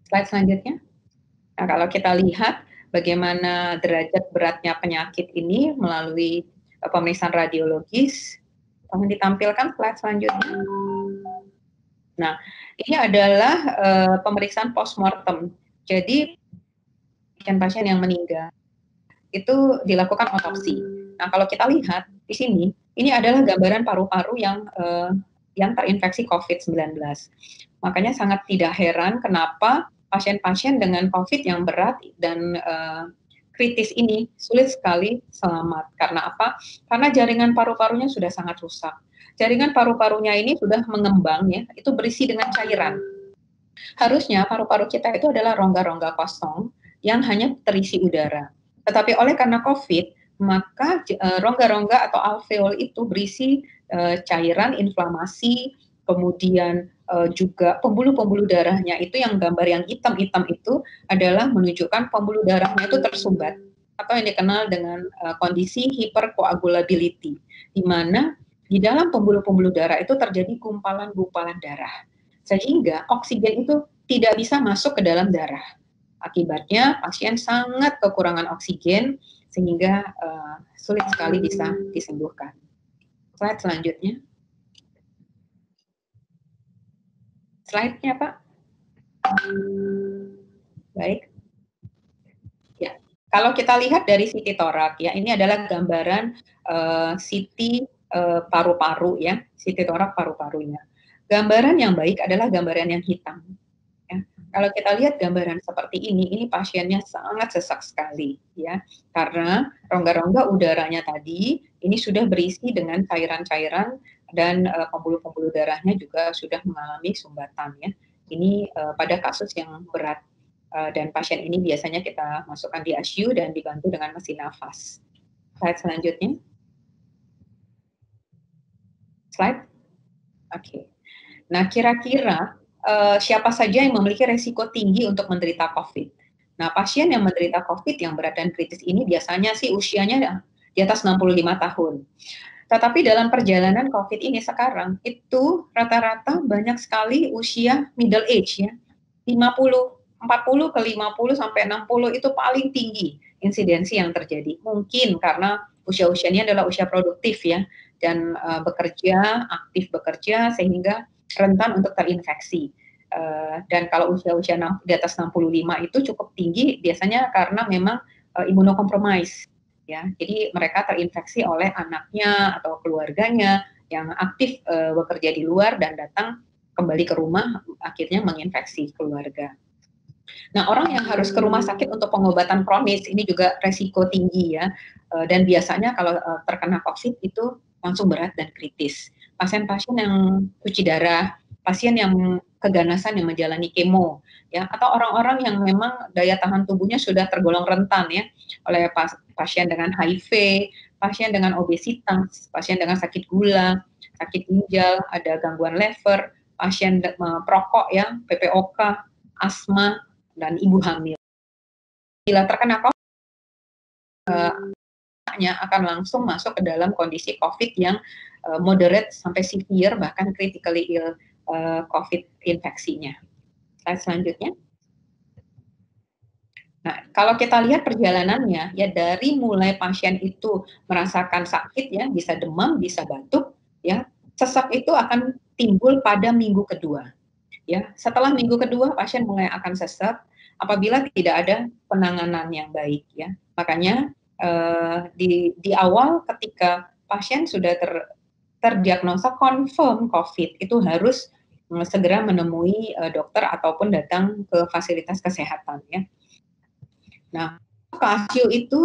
Slide selanjutnya. Nah, kalau kita lihat bagaimana derajat beratnya penyakit ini melalui pemeriksaan radiologis, tolong ditampilkan slide selanjutnya. Nah, ini adalah pemeriksaan postmortem. Jadi pasien-pasien yang meninggal itu dilakukan otopsi. Nah, kalau kita lihat di sini, ini adalah gambaran paru-paru yang terinfeksi COVID-19. Makanya sangat tidak heran kenapa pasien-pasien dengan COVID yang berat dan kritis ini sulit sekali selamat. Karena apa? Karena jaringan paru-parunya sudah sangat rusak. Jaringan paru-parunya ini sudah mengembang ya, itu berisi dengan cairan. Harusnya paru-paru kita itu adalah rongga-rongga kosong yang hanya terisi udara. Tetapi oleh karena COVID, maka rongga-rongga atau alveol itu berisi cairan, inflamasi, kemudian juga pembuluh-pembuluh darahnya itu yang gambar yang hitam-hitam itu adalah menunjukkan pembuluh darahnya itu tersumbat atau yang dikenal dengan kondisi hypercoagulability, di mana di dalam pembuluh-pembuluh darah itu terjadi gumpalan-gumpalan darah, sehingga oksigen itu tidak bisa masuk ke dalam darah. Akibatnya pasien sangat kekurangan oksigen sehingga sulit sekali bisa disembuhkan. Slide selanjutnya. Slide-nya, Pak. Baik. Ya, kalau kita lihat dari CT torak ya, ini adalah gambaran CT paru-paru ya, CT torak paru-parunya. Gambaran yang baik adalah gambaran yang hitam. Ya. Kalau kita lihat gambaran seperti ini pasiennya sangat sesak sekali ya, karena rongga-rongga udaranya tadi ini sudah berisi dengan cairan-cairan dan pembuluh-pembuluh darahnya juga sudah mengalami sumbatan ya. Ini pada kasus yang berat dan pasien ini biasanya kita masukkan di ICU dan dibantu dengan mesin nafas. Slide selanjutnya. Slide. Oke. Nah, kira-kira siapa saja yang memiliki resiko tinggi untuk menderita COVID. Nah, pasien yang menderita COVID yang berat dan kritis ini biasanya sih usianya di atas 65 tahun. Tetapi dalam perjalanan COVID ini sekarang, itu rata-rata banyak sekali usia middle age ya, 50, 40 ke 50 sampai 60 itu paling tinggi insidensi yang terjadi. Mungkin karena usia-usianya adalah usia produktif ya, dan bekerja, aktif bekerja, sehingga rentan untuk terinfeksi. Dan kalau usia-usia di atas 65 itu cukup tinggi, biasanya karena memang imunokompromis. Ya, jadi mereka terinfeksi oleh anaknya atau keluarganya yang aktif bekerja di luar dan datang kembali ke rumah, akhirnya menginfeksi keluarga. Nah, orang yang harus ke rumah sakit untuk pengobatan kronis ini juga resiko tinggi ya, dan biasanya kalau terkena COVID itu langsung berat dan kritis. Pasien-pasien yang cuci darah, pasien yang keganasan yang menjalani kemo, ya, atau orang-orang yang memang daya tahan tubuhnya sudah tergolong rentan ya, oleh pasien dengan HIV, pasien dengan obesitas, pasien dengan sakit gula, sakit ginjal, ada gangguan liver, pasien perokok ya, PPOK, asma, dan ibu hamil. Bila terkena COVID, akan langsung masuk ke dalam kondisi COVID yang moderate sampai severe, bahkan critically ill COVID infeksinya. Slide selanjutnya. Nah, kalau kita lihat perjalanannya, ya dari mulai pasien itu merasakan sakit, ya bisa demam, bisa batuk, ya sesak itu akan timbul pada minggu kedua. Ya, setelah minggu kedua pasien mulai akan sesak apabila tidak ada penanganan yang baik. Ya, makanya di awal ketika pasien sudah terdiagnosa confirm COVID itu harus segera menemui dokter ataupun datang ke fasilitas kesehatan. Ya. Nah, ke ICU itu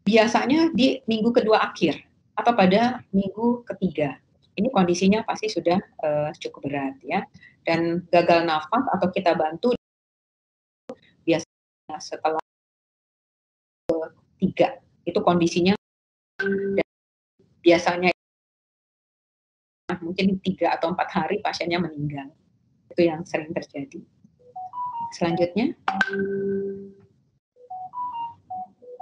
biasanya di minggu kedua akhir atau pada minggu ketiga. Ini kondisinya pasti sudah cukup berat ya. Dan gagal nafas atau kita bantu biasanya setelah ketiga itu kondisinya dan biasanya mungkin 3 atau 4 hari pasiennya meninggal. Itu yang sering terjadi. Selanjutnya.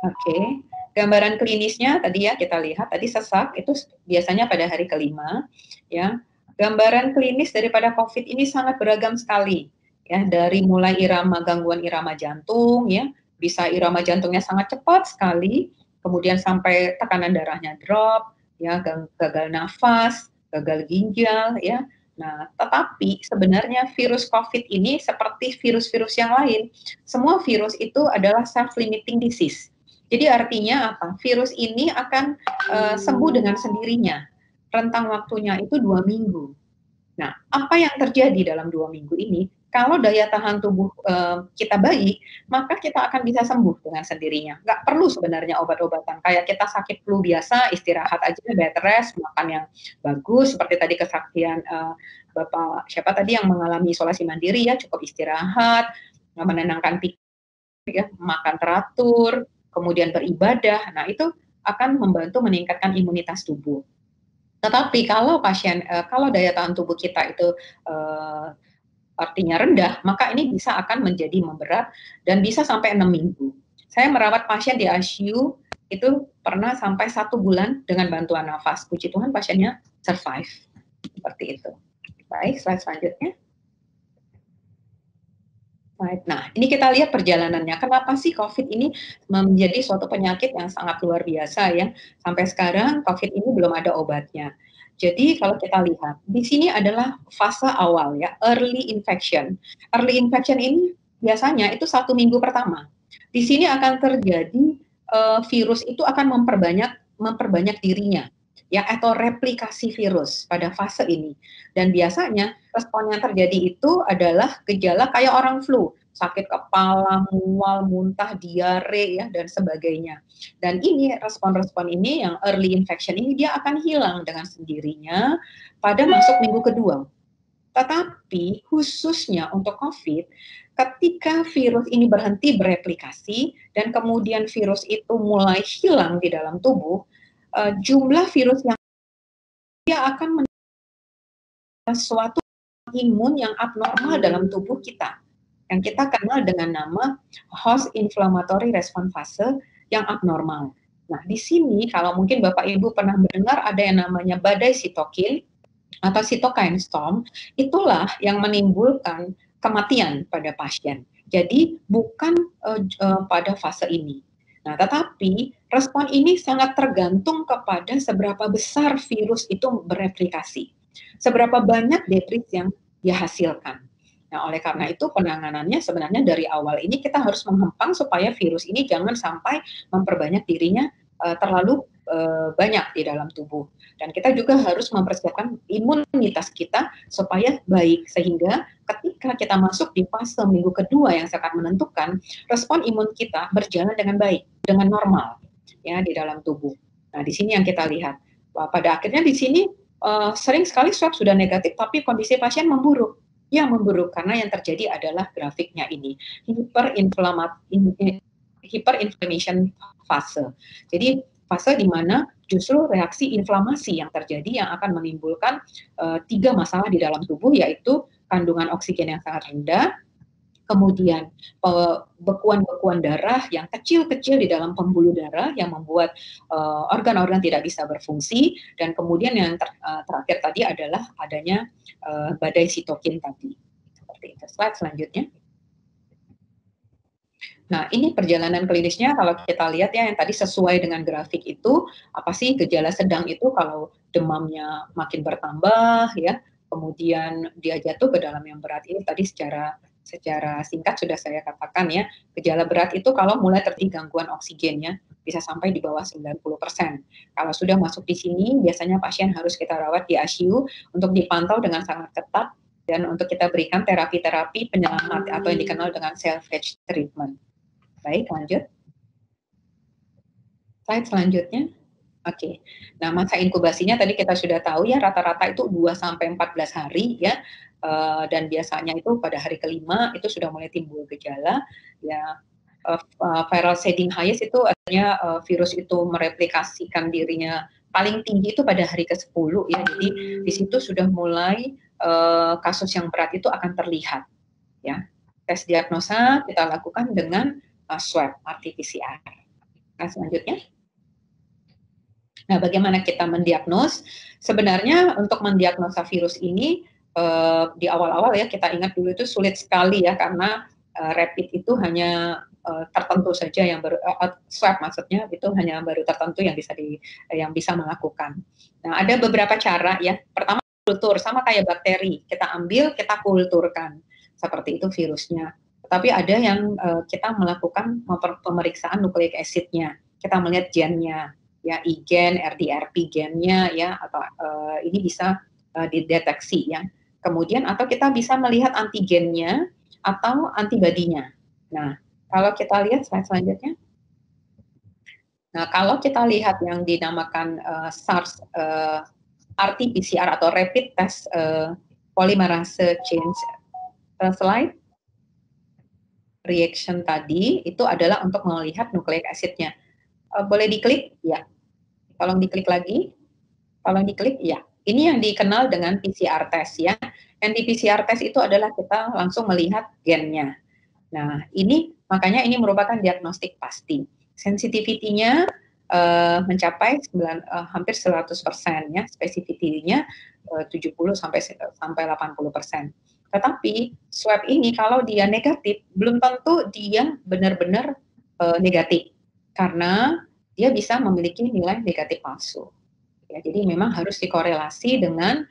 Oke, gambaran klinisnya tadi ya kita lihat tadi sesak itu biasanya pada hari kelima ya. Gambaran klinis daripada COVID ini sangat beragam sekali ya, dari mulai gangguan irama jantung ya, bisa irama jantungnya sangat cepat sekali, kemudian sampai tekanan darahnya drop ya, gagal nafas, gagal ginjal ya. Nah, tetapi sebenarnya virus COVID ini seperti virus-virus yang lain, semua virus itu adalah self-limiting disease. Jadi artinya apa? Virus ini akan sembuh dengan sendirinya. Rentang waktunya itu 2 minggu. Nah, apa yang terjadi dalam 2 minggu ini? Kalau daya tahan tubuh kita baik, maka kita akan bisa sembuh dengan sendirinya. Nggak perlu sebenarnya obat-obatan. Kayak kita sakit flu biasa, istirahat aja, bed rest, makan yang bagus. Seperti tadi kesaksian Bapak siapa tadi yang mengalami isolasi mandiri ya, cukup istirahat, menenangkan pikiran, ya, makan teratur, kemudian beribadah. Nah, itu akan membantu meningkatkan imunitas tubuh. Tetapi kalau kalau daya tahan tubuh kita itu artinya rendah, maka ini bisa akan menjadi memberat dan bisa sampai 6 minggu. Saya merawat pasien di ICU itu pernah sampai 1 bulan dengan bantuan nafas. Puji Tuhan pasiennya survive. Seperti itu. Baik, slide selanjutnya. Nah, ini kita lihat perjalanannya. Kenapa sih COVID ini menjadi suatu penyakit yang sangat luar biasa ya? Sampai sekarang COVID ini belum ada obatnya. Jadi kalau kita lihat, di sini adalah fase awal ya, early infection. Early infection ini biasanya itu 1 minggu pertama. Di sini akan terjadi virus itu akan memperbanyak dirinya. Ya, atau replikasi virus pada fase ini. Dan biasanya respon yang terjadi itu adalah gejala kayak orang flu, sakit kepala, mual, muntah, diare ya dan sebagainya. Dan ini respon-respon ini yang early infection ini dia akan hilang dengan sendirinya pada masuk minggu kedua. Tetapi khususnya untuk COVID, ketika virus ini berhenti bereplikasi dan kemudian virus itu mulai hilang di dalam tubuh, jumlah virus yang dia akan sesuatu imun yang abnormal dalam tubuh kita, yang kita kenal dengan nama host inflammatory response fase yang abnormal. Nah, di sini kalau mungkin Bapak Ibu pernah mendengar ada yang namanya badai sitokin atau cytokine storm, itulah yang menimbulkan kematian pada pasien. Jadi bukan pada fase ini. Nah, tetapi respon ini sangat tergantung kepada seberapa besar virus itu bereplikasi, seberapa banyak debris yang dihasilkan. Nah, oleh karena itu penanganannya sebenarnya dari awal ini kita harus menghempang supaya virus ini jangan sampai memperbanyak dirinya terlalu banyak di dalam tubuh. Dan kita juga harus mempersiapkan imunitas kita supaya baik, sehingga ketika kita masuk di fase minggu kedua yang sangat menentukan, respon imun kita berjalan dengan baik, dengan normal ya di dalam tubuh. Nah, di sini yang kita lihat. Wah, pada akhirnya di sini sering sekali swab sudah negatif tapi kondisi pasien memburuk. Ya, memburuk karena yang terjadi adalah grafiknya ini, hyperinflammation fase. Jadi fase di mana justru reaksi inflamasi yang terjadi yang akan menimbulkan 3 masalah di dalam tubuh, yaitu kandungan oksigen yang sangat rendah, kemudian bekuan-bekuan darah yang kecil-kecil di dalam pembuluh darah yang membuat organ-organ tidak bisa berfungsi, dan kemudian yang terakhir tadi adalah adanya badai sitokin tadi. Seperti itu. Slide selanjutnya. Nah, ini perjalanan klinisnya kalau kita lihat ya, yang tadi sesuai dengan grafik itu, apa sih gejala sedang itu kalau demamnya makin bertambah ya, kemudian dia jatuh ke dalam yang berat ini tadi secara singkat sudah saya katakan ya, gejala berat itu kalau mulai terjadi gangguan oksigennya bisa sampai di bawah 90%. Kalau sudah masuk di sini, biasanya pasien harus kita rawat di ICU untuk dipantau dengan sangat ketat dan untuk kita berikan terapi-terapi penyelamat atau yang dikenal dengan salvage treatment. Baik, lanjut. Slide selanjutnya. Oke. Nah, masa inkubasinya tadi kita sudah tahu ya, rata-rata itu 2-14 hari ya. Dan biasanya itu pada hari kelima itu sudah mulai timbul gejala ya. Viral shedding highest itu artinya virus itu mereplikasikan dirinya paling tinggi itu pada hari ke-10 ya. Jadi di situ sudah mulai kasus yang berat itu akan terlihat ya. Tes diagnosa kita lakukan dengan swab RT-PCR. Nah, selanjutnya. Nah, bagaimana kita mendiagnos? Sebenarnya untuk mendiagnosa virus ini di awal-awal ya, kita ingat dulu itu sulit sekali ya, karena rapid itu hanya tertentu saja yang swab maksudnya itu hanya baru tertentu yang bisa melakukan. Nah, ada beberapa cara ya. Pertama, kultur sama kayak bakteri, kita ambil, kita kulturkan seperti itu virusnya. Tapi ada yang kita melakukan pemeriksaan nucleic acid-nya, kita melihat gennya, ya IgG, RDRP gennya, ya atau ini bisa dideteksi ya. Kemudian atau kita bisa melihat antigennya atau antibodinya. Nah, kalau kita lihat slide selanjutnya. Nah, kalau kita lihat yang dinamakan SARS RT-PCR atau Rapid Test Polymerase Chain slide reaction tadi, itu adalah untuk melihat nucleic acid-nya. Boleh diklik? Ya. Tolong diklik lagi. Tolong diklik? Ya. Ini yang dikenal dengan PCR test ya. Yang di PCR test itu adalah kita langsung melihat gennya. Nah, ini makanya ini merupakan diagnostik pasti. Sensitivity-nya mencapai hampir 100% ya, spesifity-nya 70 sampai 80%. Tetapi swab ini kalau dia negatif, belum tentu dia benar-benar negatif, karena dia bisa memiliki nilai negatif palsu. Ya, jadi memang harus dikorelasi dengan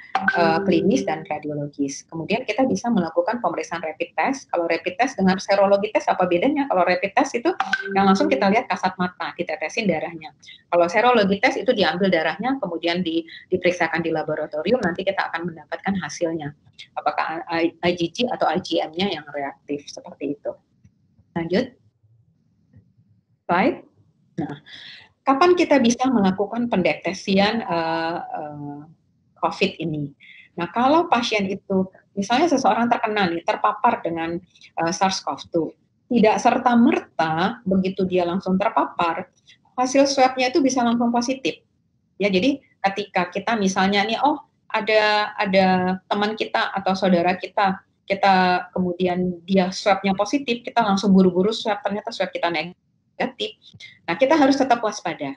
klinis dan radiologis. Kemudian kita bisa melakukan pemeriksaan rapid test. Kalau rapid test dengan serologi test apa bedanya? Kalau rapid test itu yang langsung kita lihat kasat mata, ditetesin darahnya. Kalau serologi test itu diambil darahnya, kemudian diperiksakan di laboratorium, nanti kita akan mendapatkan hasilnya. Apakah IgG atau IgM-nya yang reaktif, seperti itu. Lanjut. Slide. Nah, kapan kita bisa melakukan pendeteksian COVID ini? Nah, kalau pasien itu, misalnya seseorang terpapar dengan SARS-CoV-2, tidak serta-merta begitu dia langsung terpapar, hasil swab-nya itu bisa langsung positif. Ya, jadi ketika kita misalnya nih, ada teman kita atau saudara kita kemudian dia swabnya positif, kita langsung buru-buru swab, ternyata swab kita negatif. Nah, kita harus tetap waspada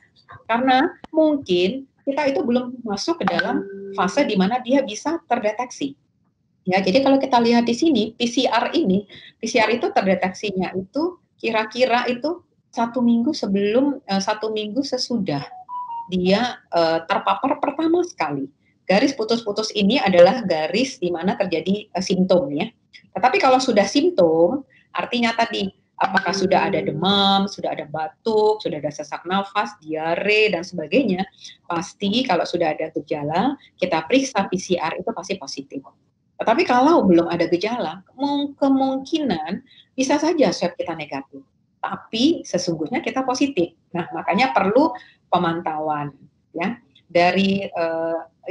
karena mungkin kita itu belum masuk ke dalam fase di mana dia bisa terdeteksi. Ya, jadi kalau kita lihat di sini PCR itu terdeteksinya itu kira-kira itu 1 minggu sebelum 1 minggu sesudah dia terpapar pertama sekali. Garis putus-putus ini adalah garis di mana terjadi simptom ya. Tetapi kalau sudah simptom, artinya tadi apakah sudah ada demam, sudah ada batuk, sudah ada sesak nafas, diare dan sebagainya, pasti kalau sudah ada gejala, kita periksa PCR itu pasti positif. Tetapi kalau belum ada gejala, kemungkinan bisa saja swab kita negatif. Tapi sesungguhnya kita positif. Nah, makanya perlu pemantauan ya. Dari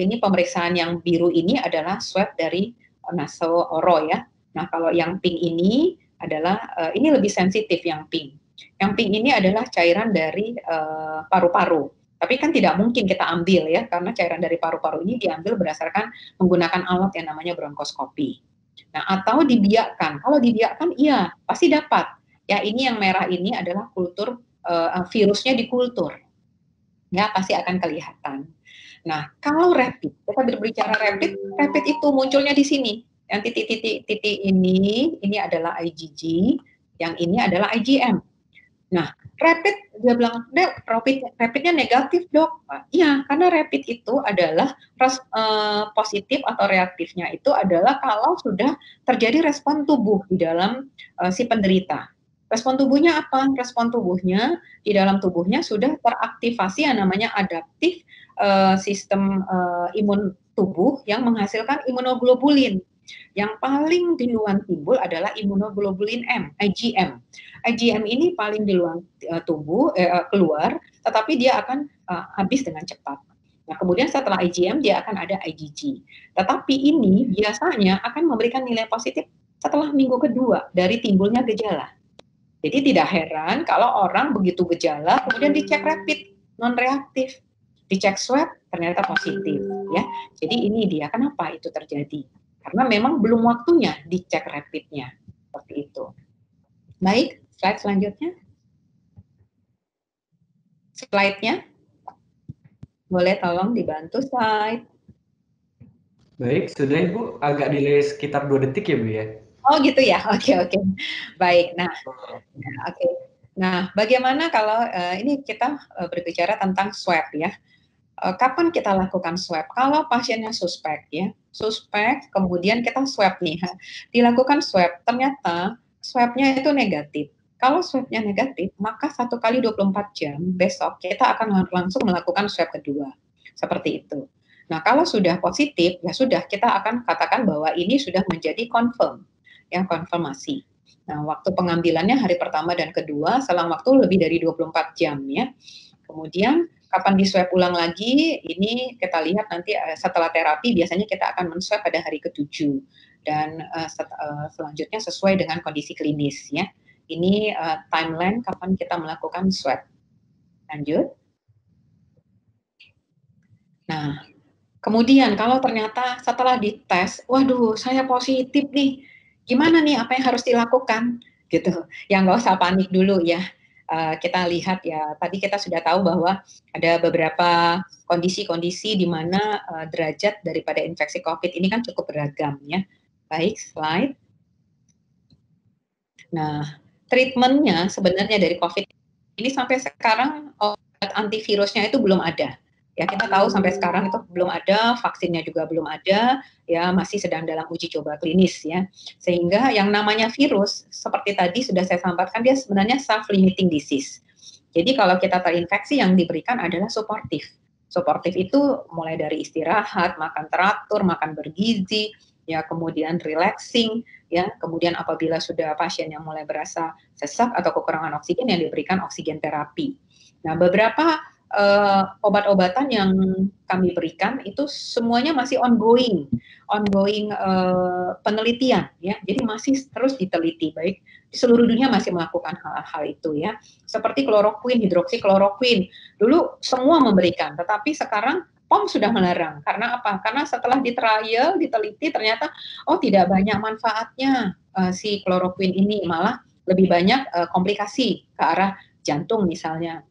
ini pemeriksaan yang biru ini adalah swab dari nasooro ya. Nah, kalau yang pink ini adalah ini lebih sensitif yang pink. Yang pink ini adalah cairan dari paru-paru. Tapi kan tidak mungkin kita ambil ya, karena cairan dari paru-paru ini diambil berdasarkan menggunakan alat yang namanya bronkoskopi. Nah, atau dibiakkan. Kalau dibiakkan, iya pasti dapat. Ya, ini yang merah ini adalah kultur virusnya di kultur. Ya, pasti akan kelihatan. Nah, kalau rapid, kita berbicara rapid itu munculnya di sini. Yang titik-titik ini adalah IgG, yang ini adalah IgM. Nah, rapid, dia bilang, rapidnya negatif dok. Iya, karena rapid itu adalah positif atau reaktifnya itu adalah kalau sudah terjadi respon tubuh di dalam si penderita. Respon tubuhnya apa? Respon tubuhnya di dalam tubuhnya sudah teraktivasi yang namanya adaptif sistem imun tubuh yang menghasilkan imunoglobulin. Yang paling duluan timbul adalah imunoglobulin M, IgM. IgM ini paling duluan tubuh keluar, tetapi dia akan habis dengan cepat. Nah, kemudian setelah IgM dia akan ada IgG. Tetapi ini biasanya akan memberikan nilai positif setelah minggu kedua dari timbulnya gejala. Jadi tidak heran kalau orang begitu gejala kemudian dicek rapid non reaktif, dicek swab ternyata positif ya. Jadi ini dia kenapa itu terjadi. Karena memang belum waktunya dicek rapidnya, seperti itu. Baik, slide selanjutnya. Slide-nya, boleh tolong dibantu slide. Baik, sudah Ibu, agak delay sekitar 2 detik ya Bu ya? Oh gitu ya, oke. Baik, nah, oke. Nah, bagaimana kalau ini kita berbicara tentang swab ya. Kapan kita lakukan swab? Kalau pasiennya suspek ya, suspek kemudian kita swab nih, dilakukan swab, ternyata swabnya itu negatif. Kalau swabnya negatif, maka 1 kali 24 jam besok kita akan langsung melakukan swab kedua, seperti itu. Nah, kalau sudah positif, ya sudah kita akan katakan bahwa ini sudah menjadi confirm, yang konfirmasi. Nah, waktu pengambilannya hari pertama dan kedua, selang waktu lebih dari 24 jam ya. Kemudian kapan di swab ulang lagi, ini kita lihat nanti setelah terapi biasanya kita akan men-swab pada hari ke-7 dan selanjutnya sesuai dengan kondisi klinis ya. Ini timeline kapan kita melakukan swab. Lanjut. Nah, kemudian kalau ternyata setelah dites, waduh saya positif nih, gimana nih apa yang harus dilakukan gitu. Yang nggak usah panik dulu ya. Kita lihat ya, tadi kita sudah tahu bahwa ada beberapa kondisi-kondisi di mana derajat daripada infeksi COVID ini kan cukup beragam ya. Baik, slide. Nah, treatmentnya sebenarnya dari COVID ini sampai sekarang obat antivirusnya itu belum ada. Ya, kita tahu sampai sekarang itu belum ada, vaksinnya juga belum ada, ya masih sedang dalam uji coba klinis ya. Sehingga yang namanya virus, seperti tadi sudah saya sampaikan, dia sebenarnya self-limiting disease. Jadi kalau kita terinfeksi yang diberikan adalah suportif. Suportif itu mulai dari istirahat, makan teratur, makan bergizi, ya kemudian relaxing, ya kemudian apabila sudah pasien yang mulai berasa sesak atau kekurangan oksigen yang diberikan oksigen terapi. Nah, beberapa obat-obatan yang kami berikan itu semuanya masih ongoing penelitian ya, jadi masih terus diteliti, baik di seluruh dunia masih melakukan hal-hal itu ya, seperti kloroquine, hidroksikloroquine dulu semua memberikan, tetapi sekarang POM sudah melarang. Karena apa? Karena setelah di-trial, diteliti ternyata tidak banyak manfaatnya si kloroquine ini, malah lebih banyak komplikasi ke arah jantung misalnya.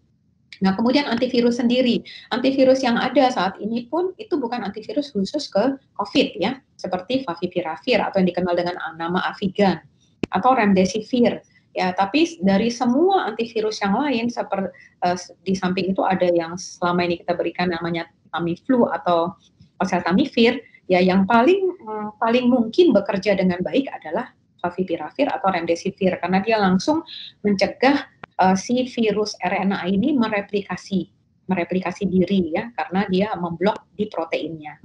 Nah, kemudian antivirus sendiri. Antivirus yang ada saat ini pun itu bukan antivirus khusus ke COVID ya, seperti Favipiravir atau yang dikenal dengan nama Avigan atau Remdesivir. Ya, tapi dari semua antivirus yang lain seperti di samping itu ada yang selama ini kita berikan namanya Tamiflu atau Oseltamivir, ya yang paling mungkin bekerja dengan baik adalah Favipiravir atau Remdesivir karena dia langsung mencegah si virus RNA ini mereplikasi diri ya karena dia memblok di proteinnya.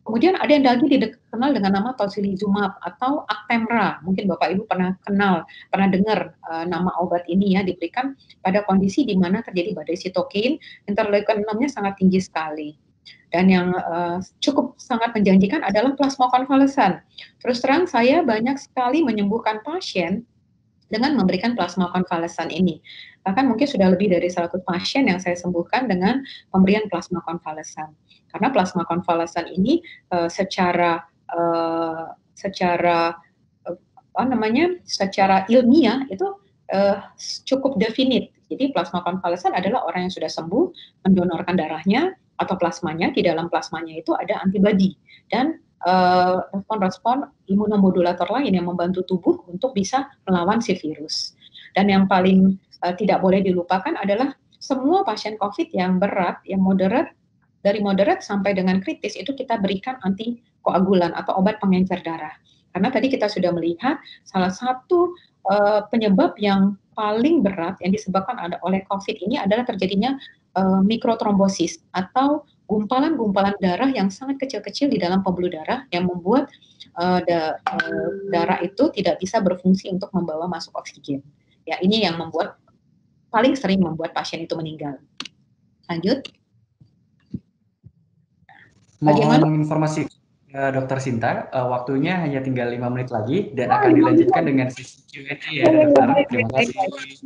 Kemudian ada yang lagi dikenal dengan nama tocilizumab atau Actemra. Mungkin Bapak Ibu pernah dengar nama obat ini ya, diberikan pada kondisi di mana terjadi badai sitokin, interleukin 6-nya sangat tinggi sekali. Dan yang cukup sangat menjanjikan adalah plasma konvalesan. Terus terang saya banyak sekali menyembuhkan pasien dengan memberikan plasma konvalesan ini. Bahkan mungkin sudah lebih dari 100 pasien yang saya sembuhkan dengan pemberian plasma konvalesan. Karena plasma konvalesan ini secara ilmiah itu cukup definit. Jadi plasma konvalesan adalah orang yang sudah sembuh mendonorkan darahnya atau plasmanya, di dalam plasmanya itu ada antibodi dan respon-respon imunomodulator lain yang membantu tubuh untuk bisa melawan si virus. Dan yang paling tidak boleh dilupakan adalah semua pasien COVID yang berat, yang moderat, dari moderat sampai dengan kritis itu kita berikan antikoagulan atau obat pengencer darah. Karena tadi kita sudah melihat salah satu penyebab yang paling berat yang disebabkan oleh COVID ini adalah terjadinya mikrotrombosis atau gumpalan-gumpalan darah yang sangat kecil-kecil di dalam pembuluh darah yang membuat darah itu tidak bisa berfungsi untuk membawa masuk oksigen. Ya, ini yang paling sering membuat pasien itu meninggal. Lanjut. Mohon informasi Dokter Sinta, waktunya hanya tinggal 5 menit lagi dan akan dilanjutkan dengan sesi Q&A ya Dokter. Terima kasih.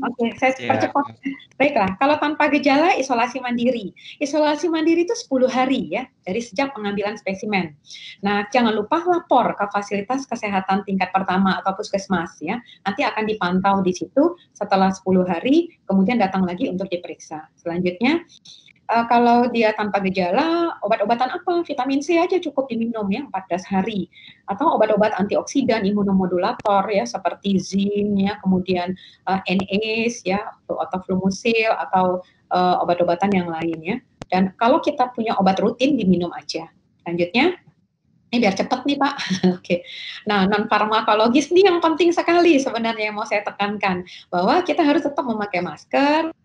Oke, saya percepat. Baiklah, kalau tanpa gejala isolasi mandiri. Isolasi mandiri itu 10 hari ya, dari sejak pengambilan spesimen. Nah, jangan lupa lapor ke fasilitas kesehatan tingkat pertama atau puskesmas ya. Nanti akan dipantau di situ setelah 10 hari, kemudian datang lagi untuk diperiksa. Selanjutnya, kalau dia tanpa gejala, obat-obatan apa? Vitamin C aja cukup diminum ya 14 hari. Atau obat-obat antioksidan, imunomodulator ya seperti zinc ya, kemudian NACE ya atau Flumucil atau obat-obatan yang lain ya. Dan kalau kita punya obat rutin diminum aja. Selanjutnya, ini biar cepat nih Pak. Oke. Nah, non farmakologis ini yang penting sekali sebenarnya yang mau saya tekankan bahwa kita harus tetap memakai masker,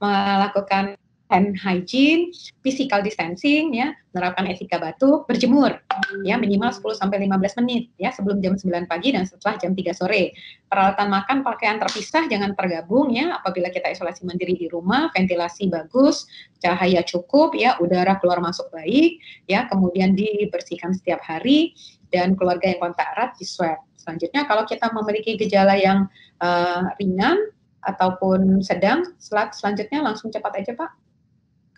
melakukan hand hygiene, physical distancing ya, menerapkan etika batuk, berjemur ya minimal 10 sampai 15 menit ya sebelum jam 9 pagi dan setelah jam 3 sore. Peralatan makan pakaian terpisah, jangan tergabung ya apabila kita isolasi mandiri di rumah, ventilasi bagus, cahaya cukup ya, udara keluar masuk baik ya, kemudian dibersihkan setiap hari dan keluarga yang kontak erat di swab. Selanjutnya kalau kita memiliki gejala yang ringan ataupun sedang, selanjutnya langsung cepat aja Pak.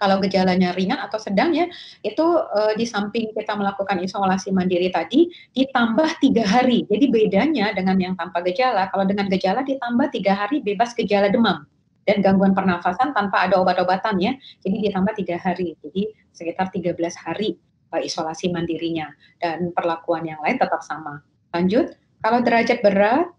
Kalau gejalanya ringan atau sedang ya, itu di samping kita melakukan isolasi mandiri tadi, ditambah 3 hari. Jadi bedanya dengan yang tanpa gejala, kalau dengan gejala ditambah 3 hari bebas gejala demam dan gangguan pernafasan tanpa ada obat-obatan ya. Jadi ditambah 3 hari, jadi sekitar 13 hari isolasi mandirinya. Dan perlakuan yang lain tetap sama. Lanjut, kalau derajat berat,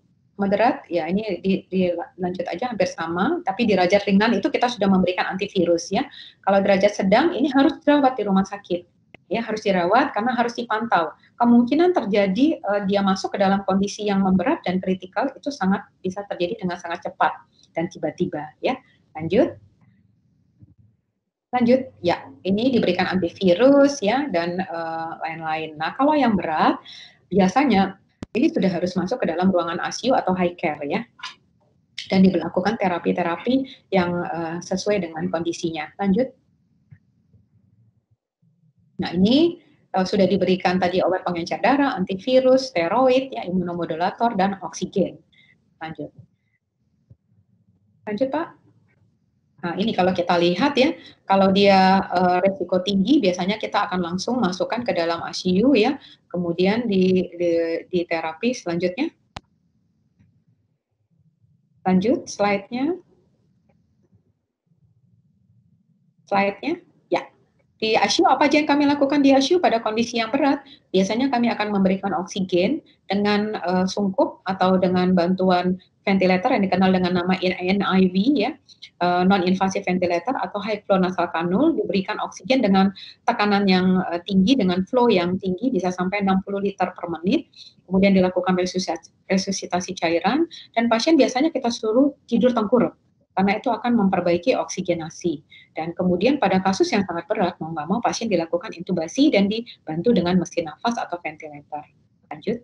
moderat, ya ini dilanjut aja hampir sama, tapi di derajat ringan itu kita sudah memberikan antivirus ya. Kalau derajat sedang ini harus dirawat di rumah sakit, ya harus dirawat karena harus dipantau. Kemungkinan terjadi dia masuk ke dalam kondisi yang memberat dan kritikal itu sangat bisa terjadi dengan sangat cepat dan tiba-tiba ya. Lanjut ya, ini diberikan antivirus ya dan lain-lain. Nah kalau yang berat biasanya ini sudah harus masuk ke dalam ruangan ICU atau high care ya, dan diberlakukan terapi-terapi yang sesuai dengan kondisinya. Lanjut. Nah ini sudah diberikan tadi obat pengencer darah, antivirus, steroid, ya, imunomodulator, dan oksigen. Lanjut Pak. Nah, ini kalau kita lihat ya, kalau dia resiko tinggi, biasanya kita akan langsung masukkan ke dalam ICU ya, kemudian di terapi selanjutnya. Lanjut slide-nya. Slide-nya. Ya. Di ICU apa aja yang kami lakukan di ICU pada kondisi yang berat? Biasanya kami akan memberikan oksigen dengan sungkup atau dengan bantuan ventilator yang dikenal dengan nama NIV ya, non-invasive ventilator atau high flow nasal cannula, diberikan oksigen dengan tekanan yang tinggi, dengan flow yang tinggi, bisa sampai 60 liter per menit. Kemudian dilakukan resusitasi cairan, dan pasien biasanya kita suruh tidur tengkurap, karena itu akan memperbaiki oksigenasi. Dan kemudian pada kasus yang sangat berat, mau nggak mau pasien dilakukan intubasi dan dibantu dengan mesin nafas atau ventilator. Lanjut.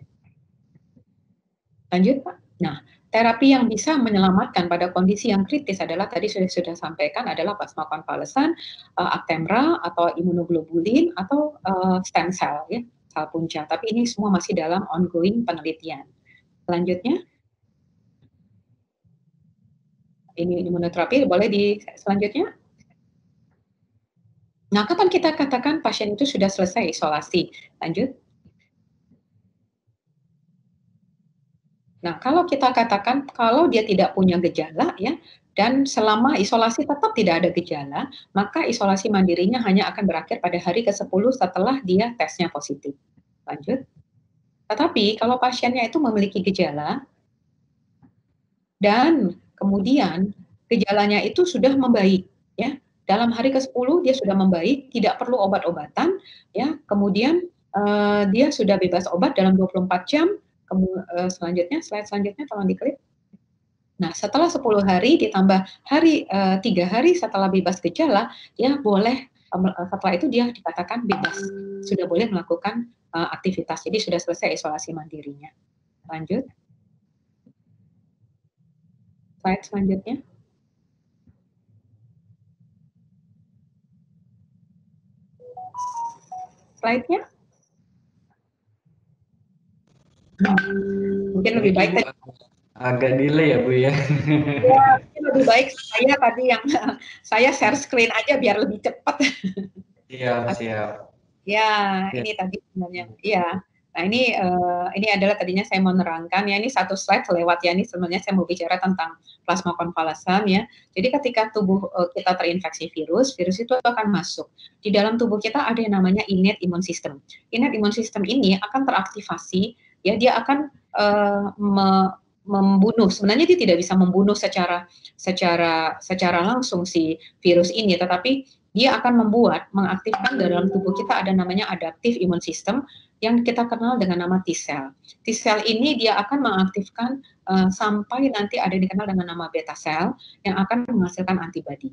Lanjut, Pak. Nah, terapi yang bisa menyelamatkan pada kondisi yang kritis adalah tadi sudah sampaikan adalah plasma konvalesan, Actemra atau imunoglobulin atau stem cell ya, sel punca. Tapi ini semua masih dalam ongoing penelitian. Selanjutnya. Ini imunoterapi, boleh di selanjutnya. Nah, kapan kita katakan pasien itu sudah selesai isolasi? Lanjut. Nah, kalau kita katakan kalau dia tidak punya gejala ya, dan selama isolasi tetap tidak ada gejala, maka isolasi mandirinya hanya akan berakhir pada hari ke-10 setelah dia tesnya positif. Lanjut. Tetapi kalau pasiennya itu memiliki gejala dan kemudian gejalanya itu sudah membaik ya, dalam hari ke-10 dia sudah membaik, tidak perlu obat-obatan ya, kemudian dia sudah bebas obat dalam 24 jam. Selanjutnya, slide selanjutnya tolong diklik. Nah, setelah 10 hari ditambah hari 3 hari setelah bebas gejala, dia boleh setelah itu dia dikatakan bebas, sudah boleh melakukan aktivitas. Jadi sudah selesai isolasi mandirinya. Lanjut. Slide selanjutnya. Slide-nya. Mungkin lebih baik tadi. Agak delay ya Bu ya. Ya, mungkin lebih baik saya tadi yang saya share screen aja biar lebih cepat. Siap. Ya, ini tadi sebenarnya. Iya. Nah, ini adalah tadinya saya mau menerangkan ya, ini satu slide lewat ya, ini sebenarnya saya mau bicara tentang plasma konvalesan ya. Jadi ketika tubuh kita terinfeksi virus itu akan masuk. Di dalam tubuh kita ada yang namanya innate immune system. Innate immune system ini akan teraktivasi ya, dia akan membunuh. Sebenarnya dia tidak bisa membunuh secara langsung si virus ini, tetapi dia akan mengaktifkan dalam tubuh kita ada namanya adaptive immune system yang kita kenal dengan nama T-cell. T-cell ini dia akan mengaktifkan sampai nanti ada dikenal dengan nama beta cell yang akan menghasilkan antibodi.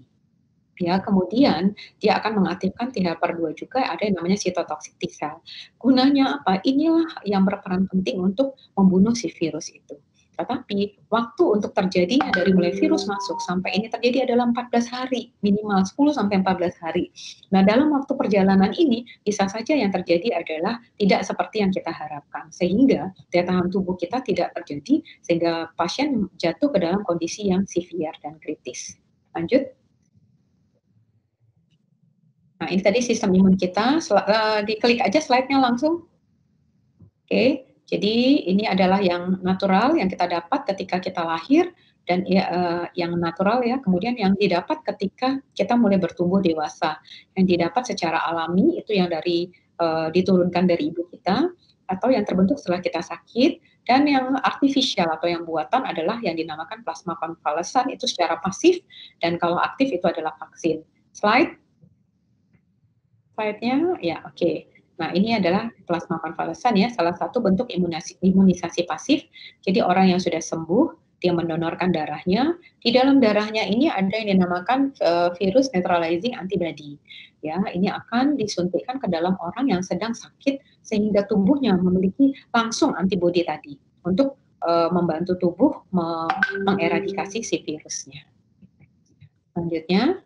Ya, kemudian dia akan mengaktifkan T helper 2 juga, ada yang namanya cytotoxic T-cell. Gunanya apa? Inilah yang berperan penting untuk membunuh si virus itu. Tetapi waktu untuk terjadinya dari mulai virus masuk sampai ini terjadi adalah 14 hari, minimal 10 sampai 14 hari. Nah, dalam waktu perjalanan ini bisa saja yang terjadi adalah tidak seperti yang kita harapkan, sehingga daya tahan tubuh kita tidak terjadi, sehingga pasien jatuh ke dalam kondisi yang severe dan kritis. Lanjut. Nah, ini tadi sistem imun kita, diklik aja slide-nya langsung. Oke. Jadi ini adalah yang natural yang kita dapat ketika kita lahir dan yang natural ya, kemudian yang didapat ketika kita mulai bertumbuh dewasa. Yang didapat secara alami itu yang diturunkan dari ibu kita atau yang terbentuk setelah kita sakit, dan yang artifisial atau yang buatan adalah yang dinamakan plasma konvalesan, itu secara pasif, dan kalau aktif itu adalah vaksin. Slide-nya ya, oke. Nah, ini adalah plasma konvalesan ya, salah satu bentuk imunisasi pasif. Jadi orang yang sudah sembuh, dia mendonorkan darahnya. Di dalam darahnya ini ada yang dinamakan virus neutralizing antibody. Ya, ini akan disuntikkan ke dalam orang yang sedang sakit sehingga tubuhnya memiliki langsung antibody tadi untuk membantu tubuh mengeradikasi si virusnya. Selanjutnya.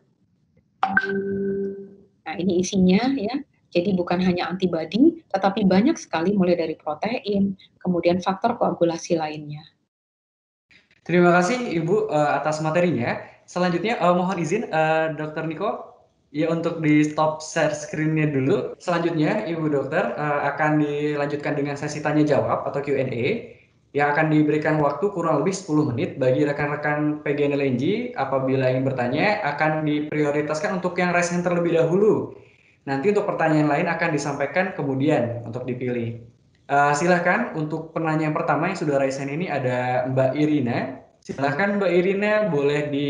Nah, ini isinya ya. Jadi bukan hanya antibodi, tetapi banyak sekali mulai dari protein, kemudian faktor koagulasi lainnya. Terima kasih Ibu atas materinya. Selanjutnya mohon izin Dokter Niko ya untuk di stop share screen-nya dulu. Selanjutnya Ibu Dokter akan dilanjutkan dengan sesi tanya jawab atau Q&A yang akan diberikan waktu kurang lebih 10 menit bagi rekan-rekan PGN LNG. Apabila ingin bertanya akan diprioritaskan untuk yang raise hand terlebih dahulu. Nanti untuk pertanyaan lain akan disampaikan kemudian untuk dipilih. Silahkan untuk penanya yang pertama yang sudah raise hand ini ada Mbak Irina. Silahkan Mbak Irina, boleh di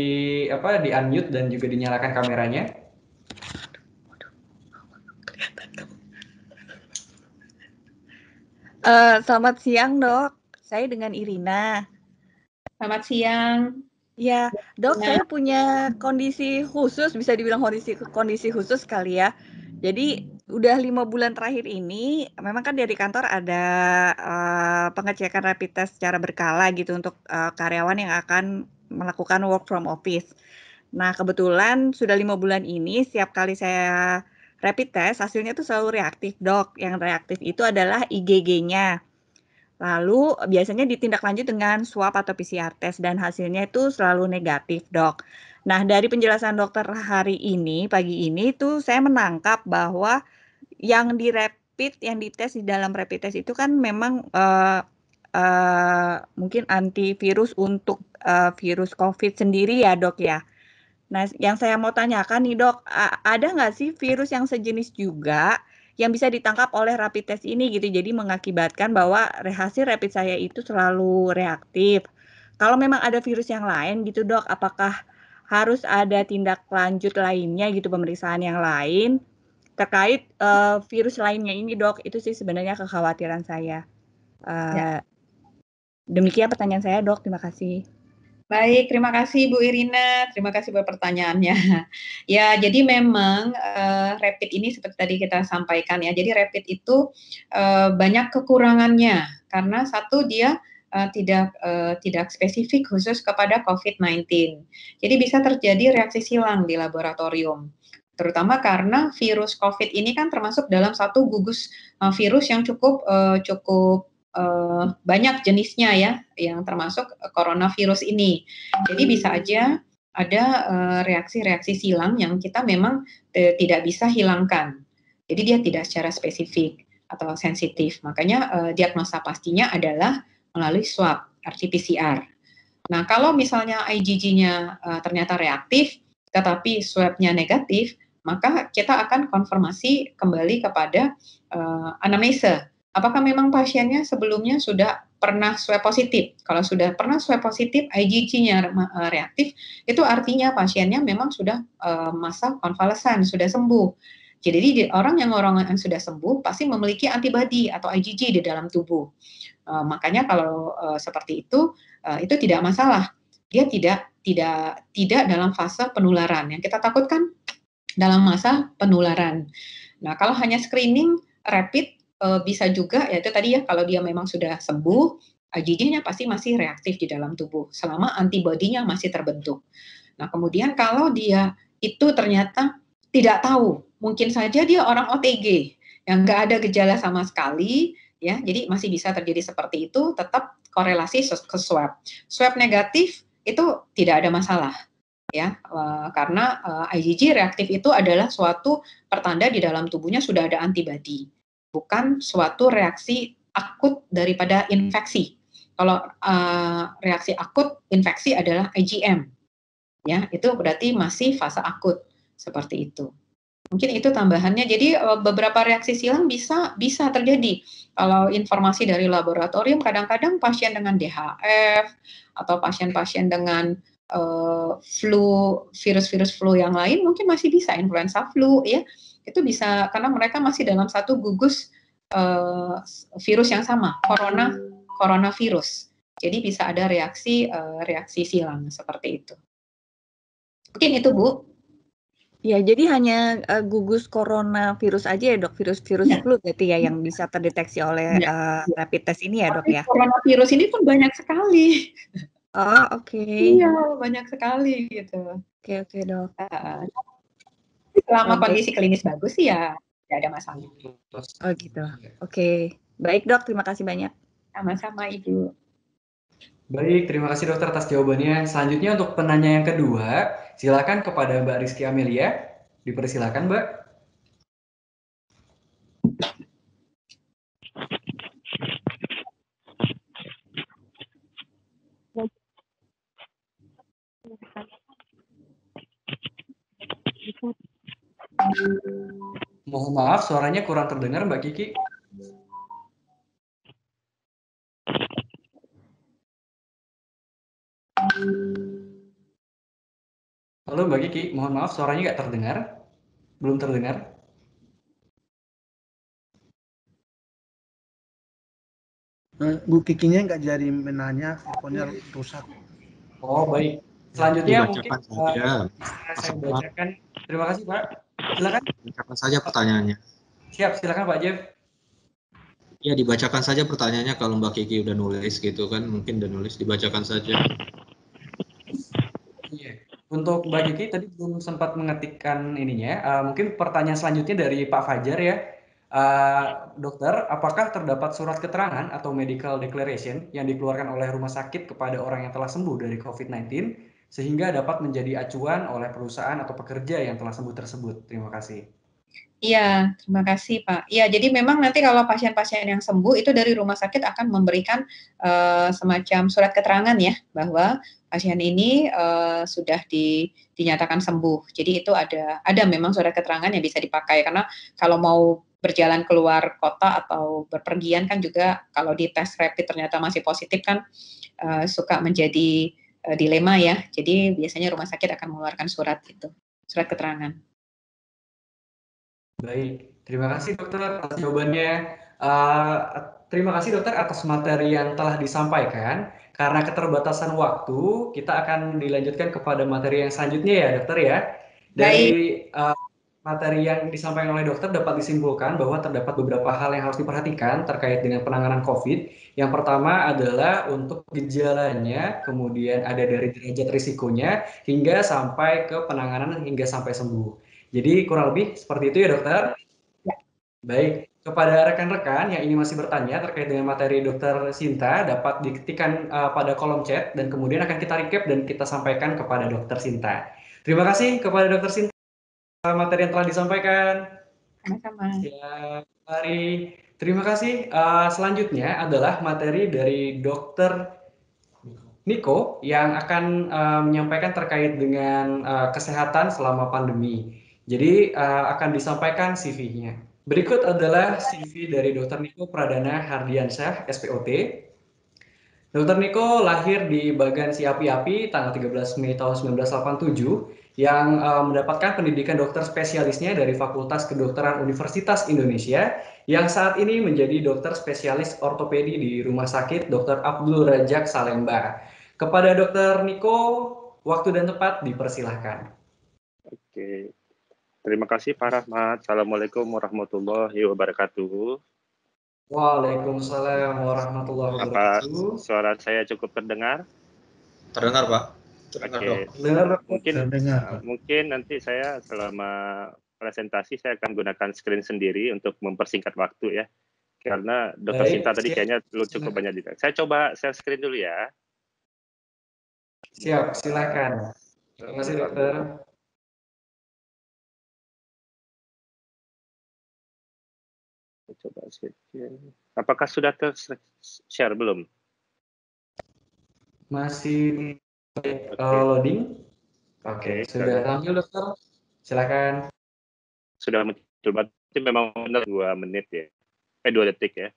unmute dan juga dinyalakan kameranya. Selamat siang dok, saya dengan Irina. Selamat siang. Ya dok, saya punya kondisi khusus, bisa dibilang kondisi khusus kali ya. Jadi udah 5 bulan terakhir ini, memang kan dari kantor ada pengecekan rapid test secara berkala gitu untuk karyawan yang akan melakukan work from office. Nah kebetulan sudah 5 bulan ini, setiap kali saya rapid test hasilnya tuh selalu reaktif dok. Yang reaktif itu adalah IgG-nya. Lalu biasanya ditindaklanjut dengan swab atau PCR test dan hasilnya itu selalu negatif, dok. Nah, dari penjelasan dokter hari ini, pagi ini tuh saya menangkap bahwa yang dites di dalam rapid test itu kan memang mungkin antivirus untuk virus COVID sendiri ya, dok ya. Nah, yang saya mau tanyakan nih, dok, ada nggak sih virus yang sejenis juga yang bisa ditangkap oleh rapid test ini gitu, jadi mengakibatkan bahwa hasil rapid saya itu selalu reaktif. Kalau memang ada virus yang lain gitu dok, apakah harus ada tindak lanjut lainnya gitu, pemeriksaan yang lain terkait virus lainnya ini dok? Itu sih sebenarnya kekhawatiran saya. Demikian pertanyaan saya dok, terima kasih. Baik, terima kasih Bu Irina, terima kasih buat pertanyaannya. Ya, jadi memang rapid ini seperti tadi kita sampaikan ya, jadi rapid itu banyak kekurangannya, karena satu dia tidak spesifik khusus kepada COVID-19. Jadi bisa terjadi reaksi silang di laboratorium, terutama karena virus COVID ini kan termasuk dalam satu gugus virus yang cukup banyak jenisnya ya, yang termasuk coronavirus ini. Jadi bisa aja ada reaksi-reaksi silang yang kita memang tidak bisa hilangkan. Jadi dia tidak secara spesifik atau sensitif. Makanya diagnosa pastinya adalah melalui swab RT-PCR. Nah, kalau misalnya IgG-nya ternyata reaktif, tetapi swab-nya negatif, maka kita akan konfirmasi kembali kepada anamnesa. Apakah memang pasiennya sebelumnya sudah pernah swab positif? Kalau sudah pernah swab positif, IgG-nya reaktif, itu artinya pasiennya memang sudah masa konvalesan, sudah sembuh. Jadi orang yang sudah sembuh pasti memiliki antibodi atau IgG di dalam tubuh. Makanya kalau seperti itu tidak masalah. Dia tidak dalam fase penularan. Yang kita takutkan dalam masa penularan. Nah, kalau hanya screening rapid bisa juga, yaitu tadi ya, kalau dia memang sudah sembuh, IgG-nya pasti masih reaktif di dalam tubuh selama antibodinya masih terbentuk. Nah, kemudian kalau dia itu ternyata tidak tahu, mungkin saja dia orang OTG yang nggak ada gejala sama sekali, ya, jadi masih bisa terjadi seperti itu, tetap korelasi ke swab. Swab negatif itu tidak ada masalah, ya, karena IgG reaktif itu adalah suatu pertanda di dalam tubuhnya sudah ada antibodi, bukan suatu reaksi akut daripada infeksi. Kalau reaksi akut infeksi adalah IgM, ya, itu berarti masih fase akut seperti itu. Mungkin itu tambahannya. Jadi beberapa reaksi silang bisa terjadi. Kalau informasi dari laboratorium, kadang-kadang pasien dengan DHF atau pasien-pasien dengan virus flu yang lain mungkin masih bisa, influenza flu ya, itu bisa karena mereka masih dalam satu gugus virus yang sama, coronavirus. Jadi bisa ada reaksi silang seperti itu. Mungkin itu Bu. Ya, jadi hanya gugus coronavirus aja ya dok, virus flu berarti ya yang bisa terdeteksi oleh rapid test ini ya dok ya? Coronavirus ini pun banyak sekali. Oh oke. Iya, banyak sekali gitu. Oke dok. Selama kondisi klinis bagus sih ya tidak ada masalah. Oh gitu. Oke. Baik dok, terima kasih banyak. Sama-sama Ibu. Baik, terima kasih dokter atas jawabannya. Selanjutnya untuk penanya yang kedua, silakan kepada Mbak Rizky Amelia. Dipersilakan, Mbak. Mohon maaf, suaranya kurang terdengar, Mbak Kiki. Halo Mbak Kiki, mohon maaf suaranya nggak terdengar. Belum terdengar. Bu Kikinya nggak jadi menanya, teleponnya rusak. Oh baik. Selanjutnya mungkin Dibacakan saja. bisa saya bacakan. Terima kasih Pak. Silakan. Bacakan saja pertanyaannya. Siap, silakan Pak Jeff. Ya, dibacakan saja pertanyaannya kalau Mbak Kiki udah nulis gitu kan, mungkin udah nulis, dibacakan saja. Iya. Untuk Mbak Kiki tadi belum sempat mengetikkan ininya. Mungkin pertanyaan selanjutnya dari Pak Fajar ya. Dokter, apakah terdapat surat keterangan atau medical declaration yang dikeluarkan oleh rumah sakit kepada orang yang telah sembuh dari COVID-19 sehingga dapat menjadi acuan oleh perusahaan atau pekerja yang telah sembuh tersebut? Terima kasih. Iya, terima kasih Pak. Iya, jadi memang nanti kalau pasien-pasien yang sembuh itu dari rumah sakit akan memberikan semacam surat keterangan ya bahwa pasien ini sudah dinyatakan sembuh. Jadi itu ada memang surat keterangan yang bisa dipakai karena kalau mau berjalan keluar kota atau berpergian kan juga kalau di tes rapid ternyata masih positif kan suka menjadi dilema ya. Jadi biasanya rumah sakit akan mengeluarkan surat keterangan. Baik, terima kasih dokter atas jawabannya. Terima kasih dokter atas materi yang telah disampaikan. Karena keterbatasan waktu, kita akan dilanjutkan kepada materi yang selanjutnya ya dokter ya. Dari Baik. materi yang disampaikan oleh dokter dapat disimpulkan bahwa terdapat beberapa hal yang harus diperhatikan terkait dengan penanganan COVID. Yang pertama adalah untuk gejalanya, kemudian ada dari derajat risikonya, hingga sampai ke penanganan hingga sampai sembuh. Jadi kurang lebih seperti itu ya dokter. Ya. Baik, kepada rekan-rekan yang ini masih bertanya terkait dengan materi dokter Sinta dapat diketikkan pada kolom chat dan kemudian akan kita recap dan kita sampaikan kepada dokter Sinta. Terima kasih kepada dokter Sinta materi yang telah disampaikan. Sama-sama. Siap, mari. Terima kasih. Selanjutnya adalah materi dari dokter Niko yang akan menyampaikan terkait dengan kesehatan selama pandemi. Jadi akan disampaikan CV-nya. Berikut adalah CV dari Dr. Niko Pradana Hardiansyah, SPOT. Dr. Niko lahir di Bagan Si Api-Api tanggal 13 Mei tahun 1987 yang mendapatkan pendidikan dokter spesialisnya dari Fakultas Kedokteran Universitas Indonesia yang saat ini menjadi dokter spesialis ortopedi di Rumah Sakit Dr. Abdul Rajak Salemba. Kepada Dr. Niko, waktu dan tempat dipersilahkan. Oke, terima kasih Pak Rahmat. Assalamualaikum warahmatullahi wabarakatuh. Waalaikumsalam warahmatullahi Apa wabarakatuh. suara saya cukup terdengar? Terdengar Pak? Terdengar Oke, dok. mungkin nanti saya selama presentasi saya akan gunakan screen sendiri untuk mempersingkat waktu ya. Karena Dr. Sinta tadi kayaknya cukup banyak detail. Saya coba share screen dulu ya. Siap, silakan. Terima kasih dokter. Coba share. Apakah sudah ter-share belum? Masih loading. Oke, sudah tampil dokter. Silakan. Sudah muncul, berarti memang benar 2 menit ya. 2 detik ya.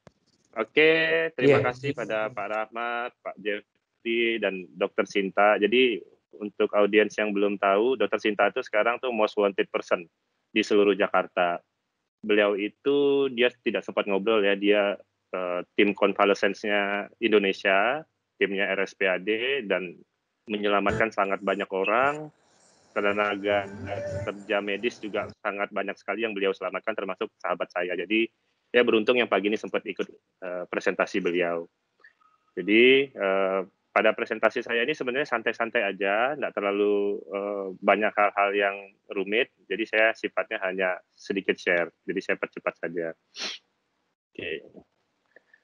Oke, terima kasih pada Pak Rahmat, Pak Jeffrey, dan Dr. Sinta. Jadi untuk audiens yang belum tahu, Dr. Sinta itu sekarang tuh most wanted person di seluruh Jakarta. Beliau itu dia tidak sempat ngobrol ya, dia tim convalescence-nya Indonesia, timnya RSPAD, dan menyelamatkan sangat banyak orang. Tenaga kerja medis juga sangat banyak sekali yang beliau selamatkan, termasuk sahabat saya. Jadi saya beruntung yang pagi ini sempat ikut presentasi beliau. Jadi pada presentasi saya ini sebenarnya santai-santai aja, tidak terlalu banyak hal-hal yang rumit. Jadi saya sifatnya hanya sedikit share. Jadi saya percepat saja. Oke.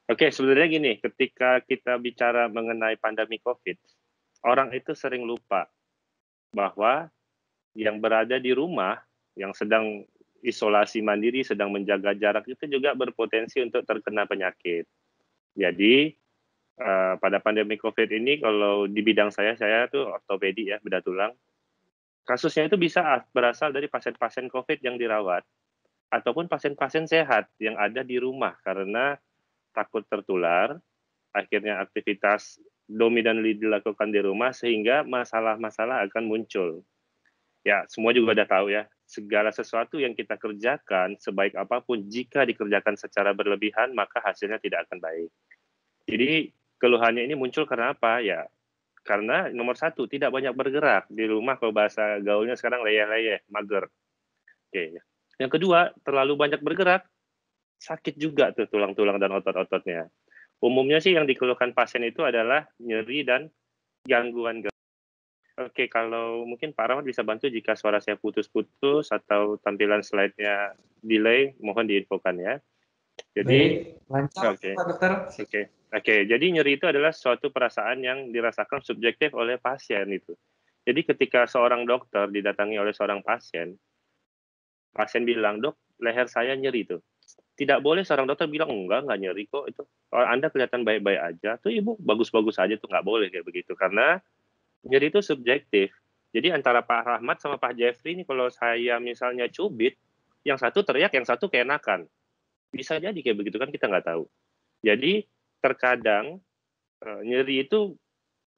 Oke, sebenarnya gini, ketika kita bicara mengenai pandemi COVID, orang itu sering lupa bahwa yang berada di rumah, yang sedang isolasi mandiri, sedang menjaga jarak itu juga berpotensi untuk terkena penyakit. Jadi pada pandemi COVID ini, kalau di bidang saya tuh ortopedi ya, bedah tulang. Kasusnya itu bisa berasal dari pasien-pasien COVID yang dirawat, ataupun pasien-pasien sehat yang ada di rumah karena takut tertular, akhirnya aktivitas dominan dilakukan di rumah sehingga masalah-masalah akan muncul. Ya, semua juga udah tahu ya, segala sesuatu yang kita kerjakan sebaik apapun jika dikerjakan secara berlebihan maka hasilnya tidak akan baik. Jadi keluhannya ini muncul karena apa? Ya, karena nomor satu tidak banyak bergerak di rumah, kalau bahasa gaulnya sekarang leyeh-leyeh, mager. Oke. Yang kedua, terlalu banyak bergerak, sakit juga tuh tulang-tulang dan otot-ototnya. Umumnya sih yang dikeluhkan pasien itu adalah nyeri dan gangguan. Oke, kalau mungkin Pak Rahmat bisa bantu jika suara saya putus-putus atau tampilan slide-nya delay, mohon diinfokan ya. Jadi, lancar oke. Pak Dokter. Oke, jadi nyeri itu adalah suatu perasaan yang dirasakan subjektif oleh pasien itu. Jadi ketika seorang dokter didatangi oleh seorang pasien bilang, "Dok, leher saya nyeri tuh." Tidak boleh seorang dokter bilang, enggak nyeri kok itu. Kalau Anda kelihatan baik-baik aja, tuh Ibu bagus-bagus aja tuh, nggak boleh kayak begitu. Karena nyeri itu subjektif. Jadi antara Pak Rahmat sama Pak Jeffrey ini kalau saya misalnya cubit, yang satu teriak, yang satu keenakan. Bisa jadi kayak begitu kan, kita nggak tahu. Jadi terkadang nyeri itu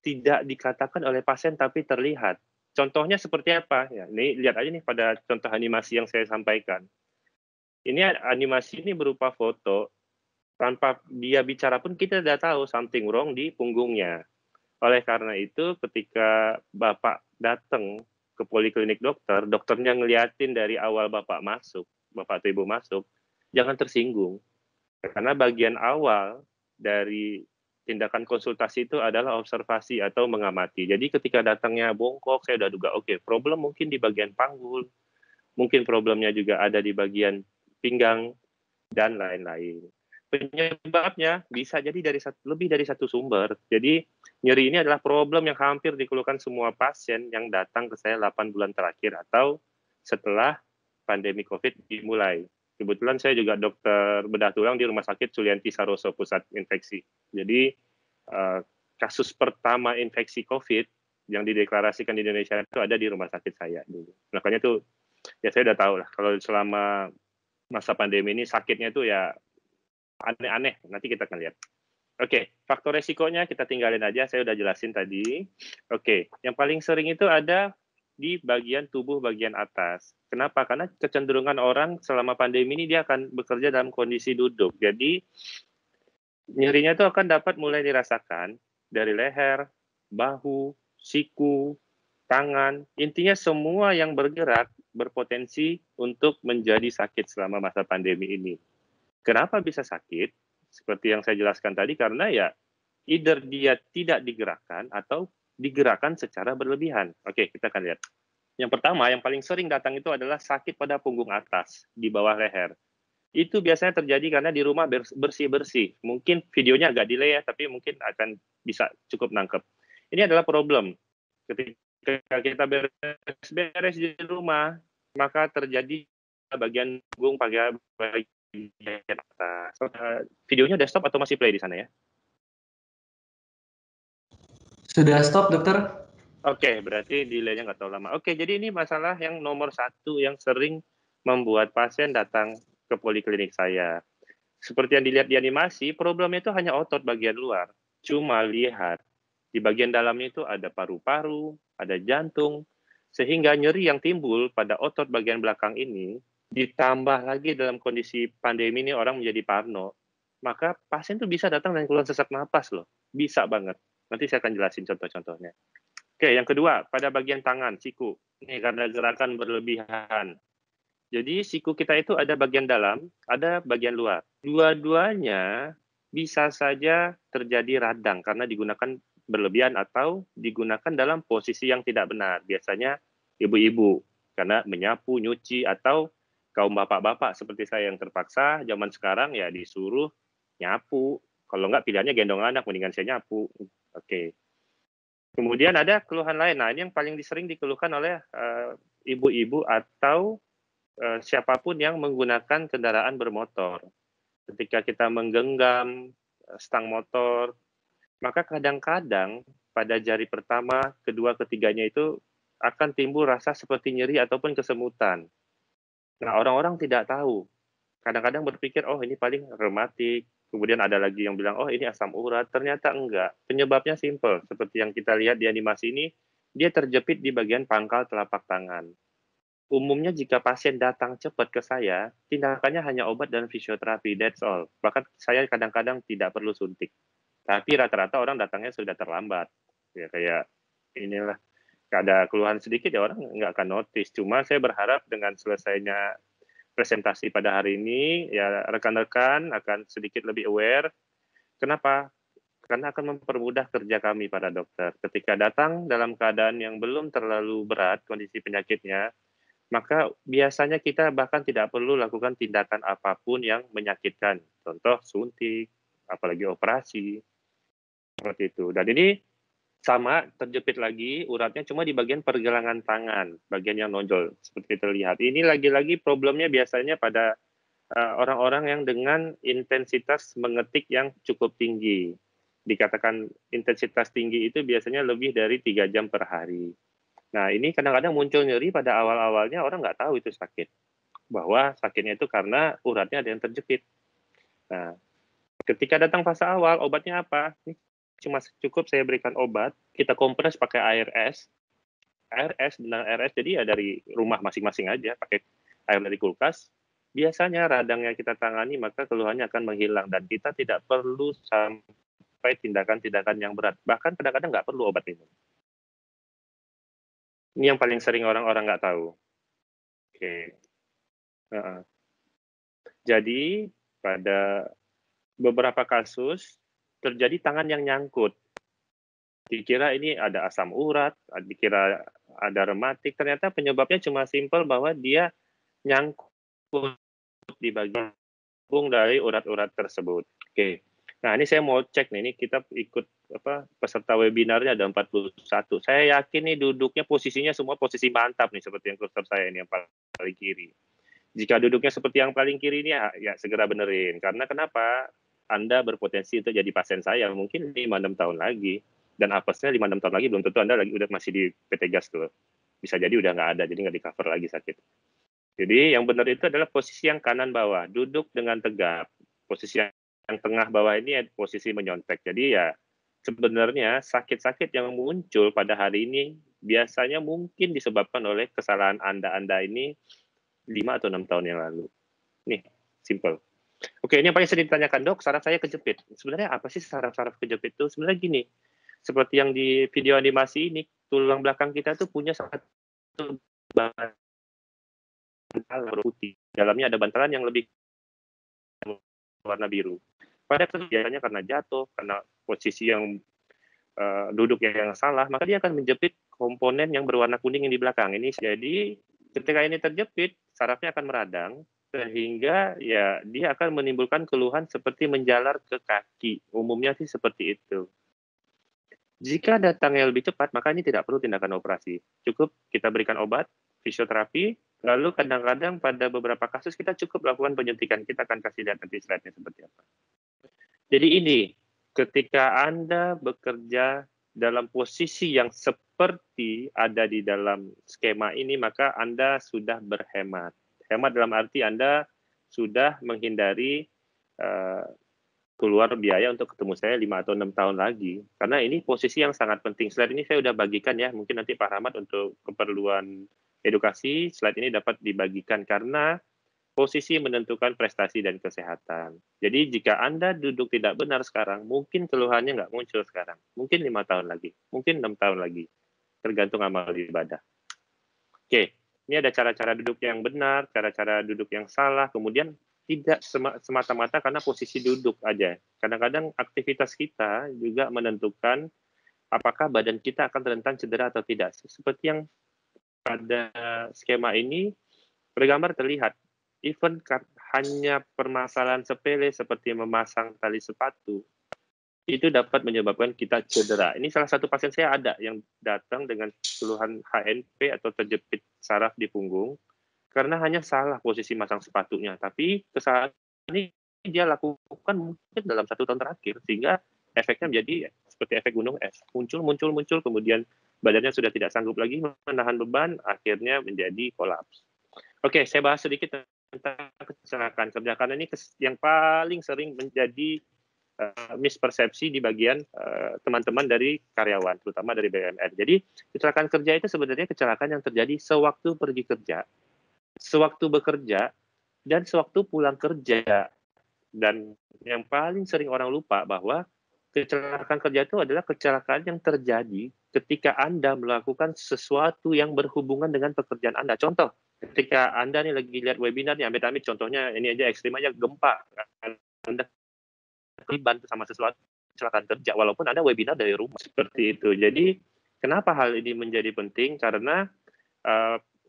tidak dikatakan oleh pasien tapi terlihat. Contohnya seperti apa? Ya, ini lihat aja nih pada contoh animasi yang saya sampaikan. Ini animasi ini berupa foto, tanpa dia bicara pun kita sudah tahu something wrong di punggungnya. Oleh karena itu ketika Bapak datang ke poliklinik dokter, dokternya ngeliatin dari awal Bapak atau Ibu masuk, jangan tersinggung. Karena bagian awal dari tindakan konsultasi itu adalah observasi atau mengamati. Jadi ketika datangnya bongkok, saya udah duga, oke, problem mungkin di bagian panggul, mungkin problemnya juga ada di bagian pinggang, dan lain-lain. Penyebabnya bisa jadi lebih dari satu sumber. Jadi nyeri ini adalah problem yang hampir dikeluhkan semua pasien yang datang ke saya 8 bulan terakhir atau setelah pandemi COVID dimulai. Kebetulan saya juga dokter bedah tulang di Rumah Sakit Sulianti Saroso Pusat Infeksi. Jadi kasus pertama infeksi COVID yang dideklarasikan di Indonesia itu ada di rumah sakit saya dulu. Makanya tuh ya saya udah tahu lah kalau selama masa pandemi ini sakitnya itu ya aneh-aneh, nanti kita akan lihat. Oke, faktor resikonya kita tinggalin aja, saya udah jelasin tadi. Oke, yang paling sering itu ada di bagian tubuh bagian atas. Kenapa? Karena kecenderungan orang selama pandemi ini dia akan bekerja dalam kondisi duduk. Jadi nyerinya itu akan dapat mulai dirasakan dari leher, bahu, siku, tangan. Intinya semua yang bergerak berpotensi untuk menjadi sakit selama masa pandemi ini. Kenapa bisa sakit? Seperti yang saya jelaskan tadi, karena ya either dia tidak digerakkan atau digerakkan secara berlebihan. Oke, kita akan lihat. Yang pertama, yang paling sering datang itu adalah sakit pada punggung atas, di bawah leher. Itu biasanya terjadi karena di rumah bersih-bersih. Mungkin videonya agak delay ya, tapi mungkin akan bisa cukup nangkep. Ini adalah problem. Ketika kita beres-beres di rumah, maka terjadi bagian punggung bagian atas. Videonya udah stop atau masih play di sana ya? Sudah stop, dokter. Oke, berarti delay-nya nggak terlalu lama. Oke, jadi ini masalah yang nomor satu yang sering membuat pasien datang ke poliklinik saya. Seperti yang dilihat di animasi, problemnya itu hanya otot bagian luar. Cuma lihat, di bagian dalamnya itu ada paru-paru, ada jantung, sehingga nyeri yang timbul pada otot bagian belakang ini, ditambah lagi dalam kondisi pandemi ini orang menjadi parno, maka pasien tuh bisa datang dan keluhan sesak napas loh. Bisa banget. Nanti saya akan jelasin contoh-contohnya. Oke, yang kedua, pada bagian tangan, siku. Ini karena gerakan berlebihan. Jadi siku kita itu ada bagian dalam, ada bagian luar. Dua-duanya bisa saja terjadi radang karena digunakan berlebihan atau digunakan dalam posisi yang tidak benar. Biasanya ibu-ibu karena menyapu, nyuci, atau kaum bapak-bapak seperti saya yang terpaksa zaman sekarang ya disuruh nyapu. Kalau nggak pilihannya gendong anak, mendingan saya nyapu. Oke. Kemudian ada keluhan lain. Nah, ini yang paling sering dikeluhkan oleh ibu-ibu atau siapapun yang menggunakan kendaraan bermotor. Ketika kita menggenggam stang motor, maka kadang-kadang pada jari pertama, kedua, ketiganya itu akan timbul rasa seperti nyeri ataupun kesemutan. Nah, orang-orang tidak tahu. Kadang-kadang berpikir, oh ini paling rematik. Kemudian ada lagi yang bilang, oh ini asam urat. Ternyata enggak. Penyebabnya simple. Seperti yang kita lihat di animasi ini, dia terjepit di bagian pangkal telapak tangan. Umumnya jika pasien datang cepat ke saya, tindakannya hanya obat dan fisioterapi, that's all. Bahkan saya kadang-kadang tidak perlu suntik. Tapi rata-rata orang datangnya sudah terlambat. Ya kayak inilah, ada keluhan sedikit ya orang nggak akan notice. Cuma saya berharap dengan selesainya presentasi pada hari ini, ya rekan-rekan akan sedikit lebih aware. Kenapa? Karena akan mempermudah kerja kami para dokter. Ketika datang dalam keadaan yang belum terlalu berat kondisi penyakitnya, maka biasanya kita bahkan tidak perlu lakukan tindakan apapun yang menyakitkan. Contoh suntik, apalagi operasi, seperti itu. Dan ini sama terjepit lagi uratnya cuma di bagian pergelangan tangan, bagian yang nonjol seperti terlihat. Ini lagi-lagi problemnya biasanya pada orang-orang yang dengan intensitas mengetik yang cukup tinggi. Dikatakan intensitas tinggi itu biasanya lebih dari 3 jam per hari. Nah, ini kadang-kadang muncul nyeri pada awal-awalnya orang nggak tahu itu sakit. Bahwa sakitnya itu karena uratnya ada yang terjepit. Nah, ketika datang fase awal, obatnya apa? Ini cuma cukup saya berikan obat, kita kompres pakai air es. Air es, benar air es, jadi ya dari rumah masing-masing aja, pakai air dari kulkas. Biasanya radang yang kita tangani, maka keluhannya akan menghilang. Dan kita tidak perlu sampai tindakan-tindakan yang berat. Bahkan kadang-kadang nggak perlu obat minum. Ini yang paling sering orang-orang nggak tahu. Oke. Jadi pada beberapa kasus terjadi tangan yang nyangkut. Dikira ini ada asam urat, dikira ada rematik. Ternyata penyebabnya cuma simpel bahwa dia nyangkut di bagian punggung dari urat-urat tersebut. Oke. Nah, ini saya mau cek nih, ini kita ikut peserta webinarnya ada 41. Saya yakin nih duduknya posisinya semua posisi mantap nih, seperti yang kursor saya ini yang paling kiri. Jika duduknya seperti yang paling kiri ini ya segera benerin. Karena kenapa? Anda berpotensi untuk jadi pasien saya mungkin 5-6 tahun lagi. Dan apesnya 5-6 tahun lagi belum tentu Anda lagi udah masih di PT GAS tuh. Bisa jadi udah nggak ada, jadi nggak di cover lagi sakit. Jadi yang benar itu adalah posisi yang kanan bawah, duduk dengan tegap. Posisi yang tengah bawah ini posisi menyontek. Jadi ya sebenarnya sakit-sakit yang muncul pada hari ini biasanya mungkin disebabkan oleh kesalahan Anda ini 5 atau 6 tahun yang lalu. Nih, simple. Oke, ini yang paling sering ditanyakan, dok, saraf saya kejepit. Sebenarnya apa sih saraf-saraf kejepit itu? Sebenarnya gini, seperti yang di video animasi ini, tulang belakang kita tuh punya satu bantalan putih. Dalamnya ada bantalan yang lebih warna biru. Pada biasanya karena jatuh, karena posisi yang duduk yang salah, maka dia akan menjepit komponen yang berwarna kuning yang di belakang. Ini jadi ketika ini terjepit, sarafnya akan meradang, sehingga ya dia akan menimbulkan keluhan seperti menjalar ke kaki. Umumnya sih seperti itu. Jika datangnya lebih cepat, maka ini tidak perlu tindakan operasi. Cukup kita berikan obat, fisioterapi, lalu kadang-kadang pada beberapa kasus kita cukup lakukan penyuntikan. Kita akan kasih lihat nanti slide-nya seperti apa. Jadi ini, ketika Anda bekerja dalam posisi yang seperti ada di dalam skema ini, maka Anda sudah berhemat. Hemat dalam arti Anda sudah menghindari keluar biaya untuk ketemu saya 5 atau 6 tahun lagi. Karena ini posisi yang sangat penting. Slide ini saya sudah bagikan ya, mungkin nanti Pak Rahmat untuk keperluan edukasi, slide ini dapat dibagikan karena posisi menentukan prestasi dan kesehatan. Jadi jika Anda duduk tidak benar sekarang, mungkin keluhannya nggak muncul sekarang. Mungkin 5 tahun lagi, mungkin 6 tahun lagi. Tergantung amal ibadah. Oke, ini ada cara-cara duduk yang benar, cara-cara duduk yang salah, kemudian tidak semata-mata karena posisi duduk aja. Kadang-kadang aktivitas kita juga menentukan apakah badan kita akan rentan cedera atau tidak. Seperti yang pada skema ini, bergambar terlihat, even hanya permasalahan sepele seperti memasang tali sepatu, itu dapat menyebabkan kita cedera. Ini salah satu pasien saya ada yang datang dengan keluhan HNP atau terjepit saraf di punggung karena hanya salah posisi masang sepatunya. Tapi kesalahan ini dia lakukan mungkin dalam 1 tahun terakhir, sehingga efeknya menjadi seperti efek gunung es. Muncul, kemudian badannya sudah tidak sanggup lagi menahan beban, akhirnya menjadi kolaps. Oke, saya bahas sedikit tentang kecelakaan kerja, karena ini yang paling sering menjadi mispersepsi di bagian teman-teman dari karyawan, terutama dari BUMN. Jadi kecelakaan kerja itu sebenarnya kecelakaan yang terjadi sewaktu pergi kerja, sewaktu bekerja, dan sewaktu pulang kerja. Dan yang paling sering orang lupa bahwa kecelakaan kerja itu adalah kecelakaan yang terjadi ketika Anda melakukan sesuatu yang berhubungan dengan pekerjaan Anda. Contoh, ketika Anda nih lagi lihat webinar nih, amit-amit contohnya ini aja ekstrim aja, gempa. Anda terlibat sama sesuatu kecelakaan kerja, walaupun ada webinar dari rumah, seperti itu. Jadi kenapa hal ini menjadi penting? Karena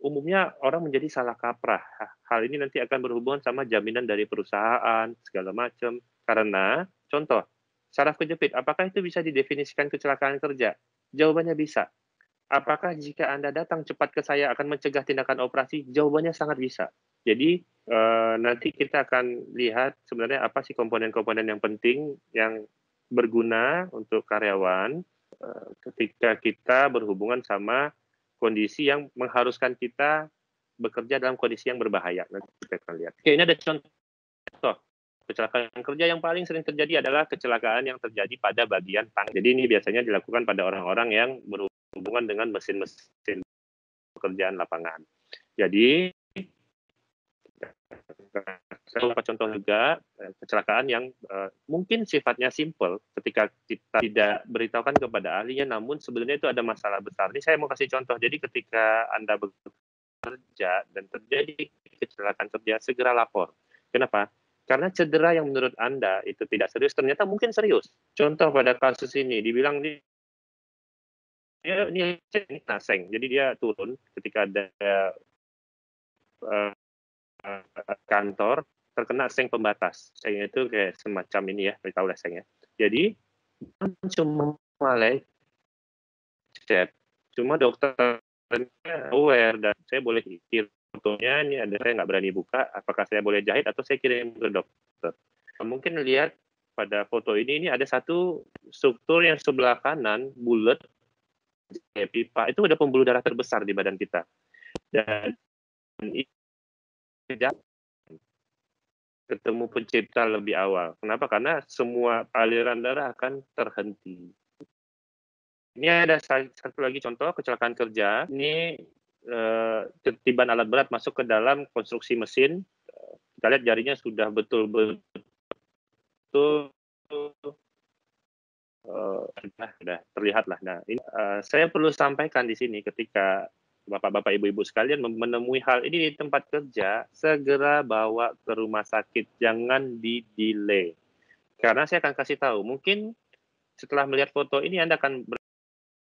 umumnya orang menjadi salah kaprah. Hal ini nanti akan berhubungan sama jaminan dari perusahaan, segala macam. Karena contoh, saraf kejepit, apakah itu bisa didefinisikan kecelakaan kerja? Jawabannya bisa. Apakah jika Anda datang cepat ke saya akan mencegah tindakan operasi? Jawabannya sangat bisa. Jadi nanti kita akan lihat sebenarnya apa sih komponen-komponen yang penting yang berguna untuk karyawan ketika kita berhubungan sama kondisi yang mengharuskan kita bekerja dalam kondisi yang berbahaya. Nanti kita akan lihat. Oke, ini ada contoh kecelakaan kerja yang paling sering terjadi adalah kecelakaan yang terjadi pada bagian tangan. Jadi ini biasanya dilakukan pada orang-orang yang berhubungan dengan mesin-mesin pekerjaan lapangan. Jadi saya contoh juga kecelakaan yang mungkin sifatnya simple ketika kita tidak beritahukan kepada ahlinya, namun sebenarnya itu ada masalah besar. Ini saya mau kasih contoh. Jadi ketika Anda bekerja dan terjadi kecelakaan kerja, segera lapor. Kenapa? Karena cedera yang menurut Anda itu tidak serius, ternyata mungkin serius. Contoh pada kasus ini, dibilang ini naseng, jadi dia turun ketika ada kantor terkena seng pembatas. Seng itu kayak semacam ini ya, tahu lah seng ya. Jadi cuma lecet, cuma dokter aware dan saya boleh kirim fotonya, ini ada saya nggak berani buka, apakah saya boleh jahit atau saya kirim ke dokter. Mungkin lihat pada foto ini ada satu struktur yang sebelah kanan bulat kayak pipa, itu ada pembuluh darah terbesar di badan kita. Dan ini ketemu pencipta lebih awal. Kenapa? Karena semua aliran darah akan terhenti. Ini ada satu lagi contoh kecelakaan kerja. Ini tertiban alat berat masuk ke dalam konstruksi mesin. Kita lihat jarinya sudah betul-betul sudah terlihat lah. Nah, ini saya perlu sampaikan di sini ketika Bapak-bapak, ibu-ibu sekalian menemui hal ini di tempat kerja, segera bawa ke rumah sakit, jangan di-delay. Karena saya akan kasih tahu, mungkin setelah melihat foto ini Anda akan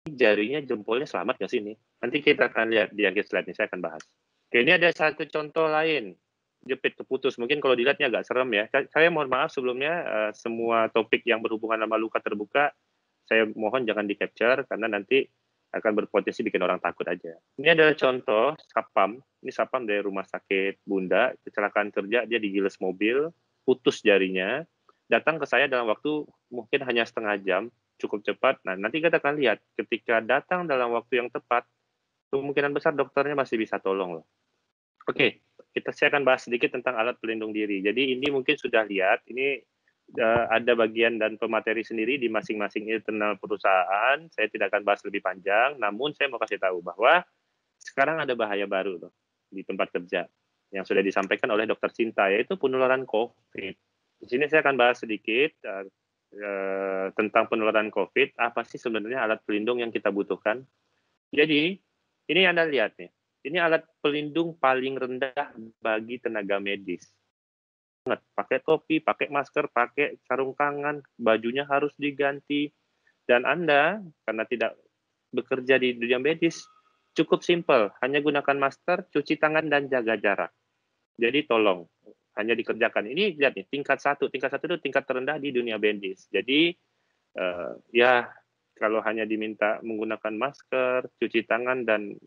jarinya, jempolnya selamat nggak sih ini? Nanti kita akan lihat di akhir slide ini, saya akan bahas. Oke, ini ada satu contoh lain, jepit terputus. Mungkin kalau dilihatnya agak serem ya. Saya mohon maaf sebelumnya, semua topik yang berhubungan sama luka terbuka, saya mohon jangan di-capture, karena nanti akan berpotensi bikin orang takut aja. Ini adalah contoh sapam. Ini sapam dari rumah sakit Bunda, kecelakaan kerja, dia digiles mobil, putus jarinya, datang ke saya dalam waktu mungkin hanya setengah jam, cukup cepat. Nah, nanti kita akan lihat, ketika datang dalam waktu yang tepat, kemungkinan besar dokternya masih bisa tolong loh. Oke, saya akan bahas sedikit tentang alat pelindung diri. Jadi ini mungkin sudah lihat, ini ada bagian dan pemateri sendiri di masing-masing internal perusahaan. Saya tidak akan bahas lebih panjang, namun saya mau kasih tahu bahwa sekarang ada bahaya baru loh di tempat kerja yang sudah disampaikan oleh Dokter Cinta, yaitu penularan COVID. Di sini saya akan bahas sedikit tentang penularan COVID. Apa sih sebenarnya alat pelindung yang kita butuhkan? Jadi ini Anda lihat nih, ini alat pelindung paling rendah bagi tenaga medis. Pakai topi, pakai masker, pakai sarung tangan, bajunya harus diganti. Dan Anda, karena tidak bekerja di dunia medis, cukup simpel. Hanya gunakan masker, cuci tangan, dan jaga jarak. Jadi tolong, hanya dikerjakan. Ini lihat nih, tingkat 1. Tingkat 1 itu tingkat terendah di dunia medis. Jadi Ya, kalau hanya diminta menggunakan masker, cuci tangan, dan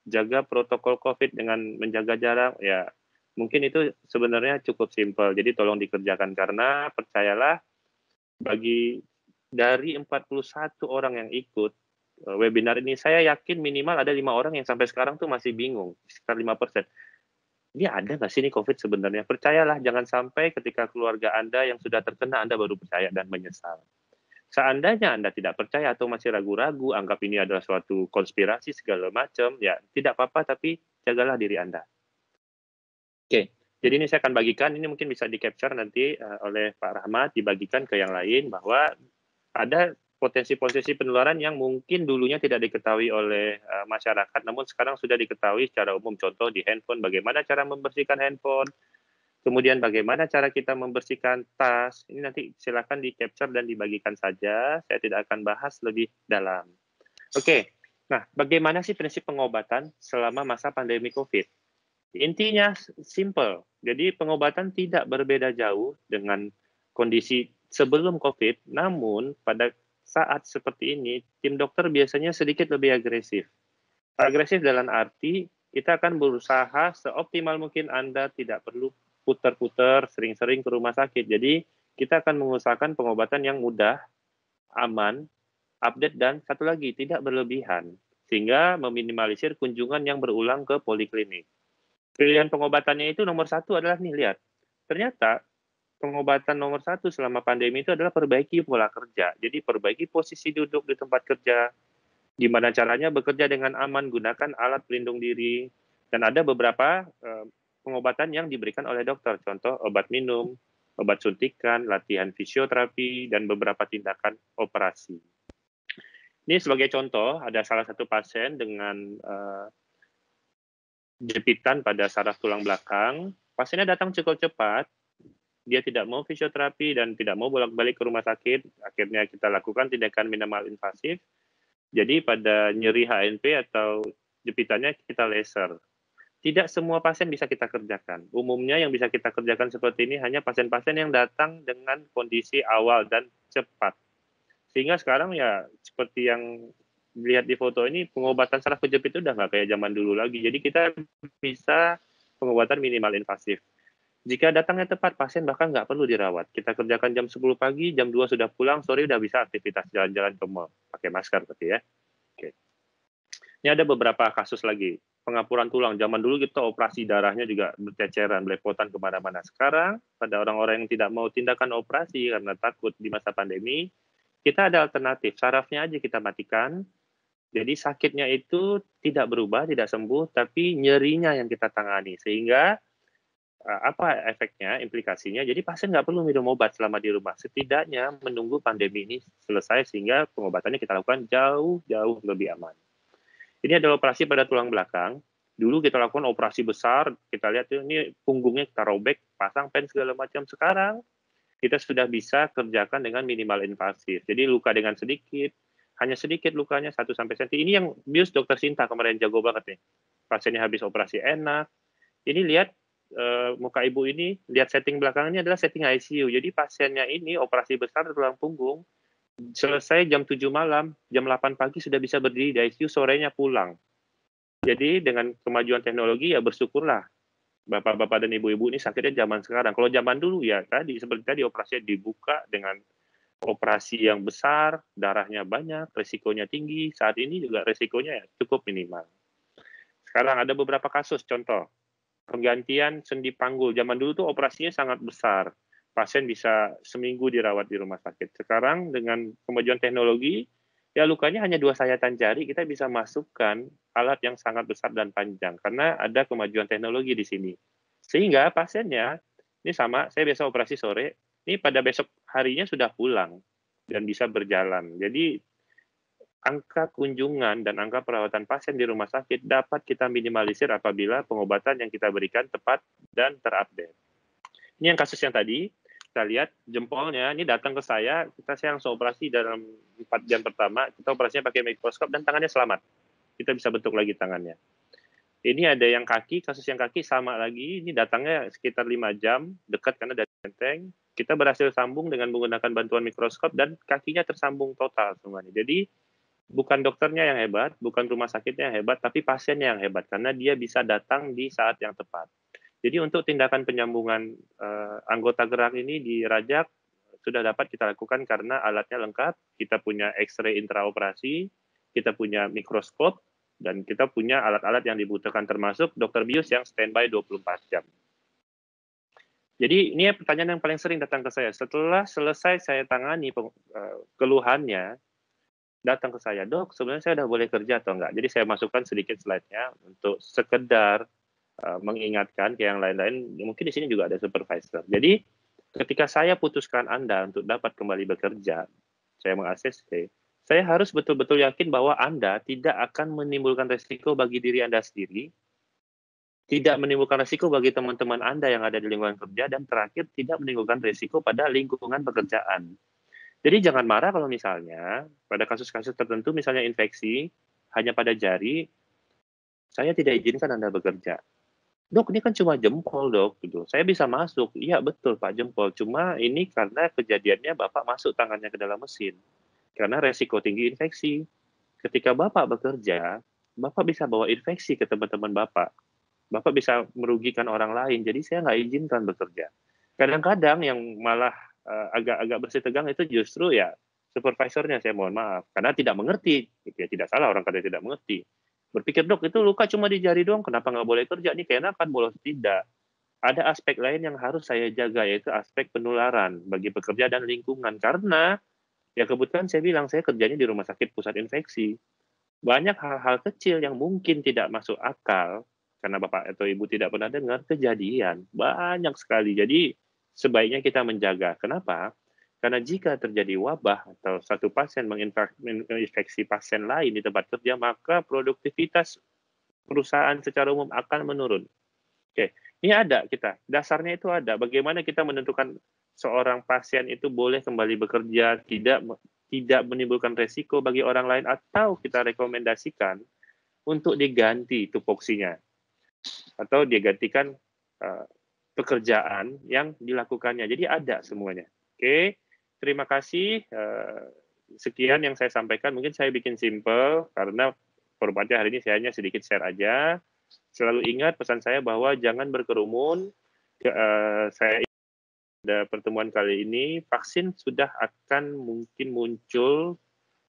jaga protokol COVID dengan menjaga jarak, ya mungkin itu sebenarnya cukup simpel. Jadi tolong dikerjakan, karena percayalah, dari 41 orang yang ikut webinar ini, saya yakin minimal ada 5 orang yang sampai sekarang tuh masih bingung, sekitar 5%. Ini ada nggak sih ini COVID sebenarnya? Percayalah, jangan sampai ketika keluarga Anda yang sudah terkena, Anda baru percaya dan menyesal. Seandainya Anda tidak percaya atau masih ragu-ragu, anggap ini adalah suatu konspirasi segala macam, ya tidak apa-apa, tapi jagalah diri Anda. Oke, jadi ini saya akan bagikan, ini mungkin bisa di-capture nanti oleh Pak Rahmat, dibagikan ke yang lain, bahwa ada potensi-potensi penularan yang mungkin dulunya tidak diketahui oleh masyarakat, namun sekarang sudah diketahui secara umum. Contoh di handphone, bagaimana cara membersihkan handphone, kemudian bagaimana cara kita membersihkan tas. Ini nanti silakan di-capture dan dibagikan saja, saya tidak akan bahas lebih dalam. Oke, nah bagaimana sih prinsip pengobatan selama masa pandemi COVID? Intinya simple, jadi pengobatan tidak berbeda jauh dengan kondisi sebelum COVID, namun pada saat seperti ini, tim dokter biasanya sedikit lebih agresif. Agresif dalam arti, kita akan berusaha seoptimal mungkin Anda tidak perlu putar-putar sering-sering ke rumah sakit. Jadi, kita akan mengusahakan pengobatan yang mudah, aman, update, dan satu lagi, tidak berlebihan, sehingga meminimalisir kunjungan yang berulang ke poliklinik. Pilihan pengobatannya itu nomor satu adalah nih, lihat. Ternyata pengobatan nomor satu selama pandemi itu adalah perbaiki pola kerja. Jadi perbaiki posisi duduk di tempat kerja, gimana caranya bekerja dengan aman, gunakan alat pelindung diri, dan ada beberapa pengobatan yang diberikan oleh dokter. Contoh obat minum, obat suntikan, latihan fisioterapi, dan beberapa tindakan operasi. Ini sebagai contoh, ada salah satu pasien dengan jepitan pada saraf tulang belakang. Pasiennya datang cukup cepat, dia tidak mau fisioterapi dan tidak mau bolak-balik ke rumah sakit. Akhirnya kita lakukan tindakan minimal invasif. Jadi pada nyeri HNP atau jepitannya kita laser. Tidak semua pasien bisa kita kerjakan. Umumnya yang bisa kita kerjakan seperti ini hanya pasien-pasien yang datang dengan kondisi awal dan cepat. Sehingga sekarang ya seperti yang lihat di foto ini, pengobatan saraf kejepit itu udah nggak kayak zaman dulu lagi. Jadi kita bisa pengobatan minimal invasif. Jika datangnya tepat, pasien bahkan nggak perlu dirawat. Kita kerjakan jam 10 pagi, jam 2 sudah pulang, sore udah bisa aktivitas jalan-jalan ke mall. Pakai masker berarti ya. Oke. Ini ada beberapa kasus lagi. Pengapuran tulang. Zaman dulu kita operasi darahnya juga berceceran, belepotan kemana-mana. Sekarang, pada orang-orang yang tidak mau tindakan operasi karena takut di masa pandemi, kita ada alternatif. Sarafnya aja kita matikan. Jadi sakitnya itu tidak berubah, tidak sembuh, tapi nyerinya yang kita tangani. Sehingga apa efeknya, implikasinya? Jadi pasien nggak perlu minum obat selama di rumah. Setidaknya menunggu pandemi ini selesai sehingga pengobatannya kita lakukan jauh-jauh lebih aman. Ini adalah operasi pada tulang belakang. Dulu kita lakukan operasi besar, kita lihat ini punggungnya kita robek, pasang pen segala macam. Sekarang kita sudah bisa kerjakan dengan minimal invasif. Jadi luka dengan sedikit, hanya sedikit lukanya 1-3 cm. Ini yang bius dokter Sinta kemarin jago banget nih. Pasiennya habis operasi enak. Ini lihat muka ibu ini, lihat setting belakangnya adalah setting ICU. Jadi pasiennya ini operasi besar tulang punggung, selesai jam 7 malam, jam 8 pagi sudah bisa berdiri di ICU, sorenya pulang. Jadi dengan kemajuan teknologi ya bersyukurlah. Bapak-bapak dan ibu-ibu ini sakitnya zaman sekarang. Kalau zaman dulu ya tadi, seperti tadi operasinya dibuka dengan operasi yang besar, darahnya banyak, resikonya tinggi. Saat ini juga resikonya ya cukup minimal. Sekarang ada beberapa kasus, contoh penggantian sendi panggul. Zaman dulu tuh operasinya sangat besar. Pasien bisa seminggu dirawat di rumah sakit. Sekarang dengan kemajuan teknologi, ya lukanya hanya 2 sayatan jari, kita bisa masukkan alat yang sangat besar dan panjang. Karena ada kemajuan teknologi di sini. Sehingga pasiennya, ini sama, saya biasa operasi sore, ini pada besok harinya sudah pulang dan bisa berjalan. Jadi angka kunjungan dan angka perawatan pasien di rumah sakit dapat kita minimalisir apabila pengobatan yang kita berikan tepat dan terupdate. Ini yang kasus yang tadi, kita lihat jempolnya, ini datang ke saya langsung operasi dalam 4 jam pertama, kita operasinya pakai mikroskop dan tangannya selamat. Kita bisa bentuk lagi tangannya. Ini ada yang kaki, kasus yang kaki sama lagi, ini datangnya sekitar 5 jam, dekat karena dari Menteng. Kita berhasil sambung dengan menggunakan bantuan mikroskop dan kakinya tersambung total semuanya. Jadi bukan dokternya yang hebat, bukan rumah sakitnya yang hebat, tapi pasiennya yang hebat karena dia bisa datang di saat yang tepat. Jadi untuk tindakan penyambungan anggota gerak ini di Rajak sudah dapat kita lakukan karena alatnya lengkap. Kita punya X-ray intraoperasi, kita punya mikroskop, dan kita punya alat-alat yang dibutuhkan termasuk dokter bius yang standby 24 jam. Jadi ini pertanyaan yang paling sering datang ke saya. Setelah selesai saya tangani keluhannya, datang ke saya, dok, sebenarnya saya udah boleh kerja atau enggak? Jadi saya masukkan sedikit slide-nya untuk sekedar mengingatkan ke yang lain-lain. Mungkin di sini juga ada supervisor. Jadi ketika saya putuskan Anda untuk dapat kembali bekerja, saya meng-ACC, saya harus betul-betul yakin bahwa Anda tidak akan menimbulkan resiko bagi diri Anda sendiri, tidak menimbulkan resiko bagi teman-teman Anda yang ada di lingkungan kerja, dan terakhir tidak menimbulkan resiko pada lingkungan pekerjaan. Jadi jangan marah kalau misalnya pada kasus-kasus tertentu, misalnya infeksi hanya pada jari, saya tidak izinkan Anda bekerja. Dok, ini kan cuma jempol, dok. Gitu. Saya bisa masuk. Iya, betul, Pak, jempol. Cuma ini karena kejadiannya Bapak masuk tangannya ke dalam mesin. Karena resiko tinggi infeksi. Ketika Bapak bekerja, Bapak bisa bawa infeksi ke teman-teman Bapak. Bapak bisa merugikan orang lain, jadi saya nggak izinkan bekerja. Kadang-kadang yang malah agak-agak bersih tegang itu justru ya supervisornya, saya mohon maaf, karena tidak mengerti. Ya, tidak salah orang kadang tidak mengerti. Berpikir, dok, itu luka cuma di jari doang, kenapa nggak boleh kerja? Ini keenakan, bolos. Tidak. Ada aspek lain yang harus saya jaga, yaitu aspek penularan bagi pekerja dan lingkungan. Karena, ya kebetulan saya bilang, saya kerjanya di rumah sakit pusat infeksi. Banyak hal-hal kecil yang mungkin tidak masuk akal, karena Bapak atau Ibu tidak pernah dengar, kejadian. Banyak sekali. Jadi sebaiknya kita menjaga. Kenapa? Karena jika terjadi wabah atau satu pasien menginfeksi pasien lain di tempat kerja, maka produktivitas perusahaan secara umum akan menurun. Oke, ini ada kita. Dasarnya itu ada. Bagaimana kita menentukan seorang pasien itu boleh kembali bekerja, tidak menimbulkan resiko bagi orang lain, atau kita rekomendasikan untuk diganti tupoksinya atau digantikan pekerjaan yang dilakukannya. Jadi ada semuanya. Oke, terima kasih. Sekian yang saya sampaikan. Mungkin saya bikin simple karena formatnya hari ini saya hanya sedikit share aja. Selalu ingat pesan saya bahwa jangan berkerumun. Saya pada pertemuan kali ini vaksin sudah akan mungkin muncul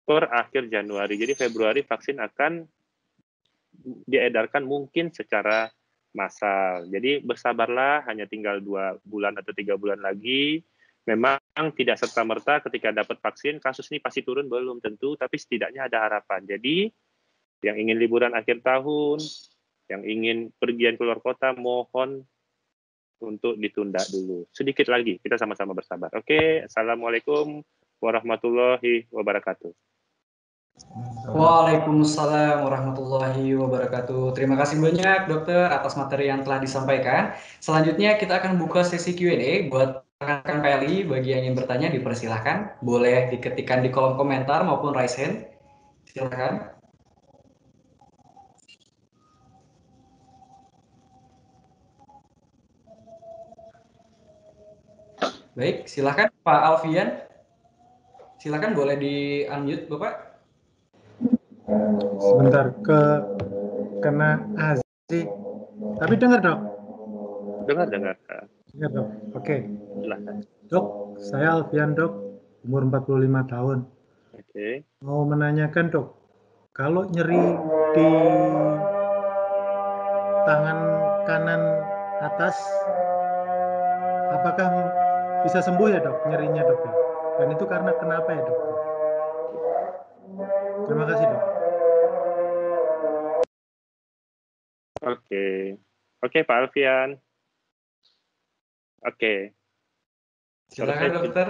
per akhir Januari. Jadi Februari vaksin akan diedarkan mungkin secara massal. Jadi bersabarlah, hanya tinggal 2 bulan atau 3 bulan lagi. Memang tidak serta-merta ketika dapat vaksin, kasus ini pasti turun, belum tentu, tapi setidaknya ada harapan. Jadi yang ingin liburan akhir tahun, yang ingin pergian keluar kota, mohon untuk ditunda dulu. Sedikit lagi, kita sama-sama bersabar. Oke, Assalamualaikum warahmatullahi wabarakatuh. Waalaikumsalam warahmatullahi wabarakatuh. Terima kasih banyak dokter atas materi yang telah disampaikan. Selanjutnya kita akan buka sesi Q&A buat rekan-rekan PLI. Bagi yang ingin bertanya dipersilahkan. Boleh diketikkan di kolom komentar maupun raise hand. Silakan. Baik, silakan Pak Alfian. Silakan, boleh di-unmute Bapak. Sebentar, kena azan. Tapi dengar, Dok? Dengar. Dengar, Dok. Oke. Silahkan. Dok, saya Alfian, Dok. Umur 45 tahun. Oke. Mau menanyakan, Dok. Kalau nyeri di tangan kanan atas, apakah bisa sembuh ya, Dok? Nyerinya, Dok. Dan itu karena kenapa ya, Dok? Terima kasih, Dok. Oke, Pak Alfian. Oke. Silakan dokter.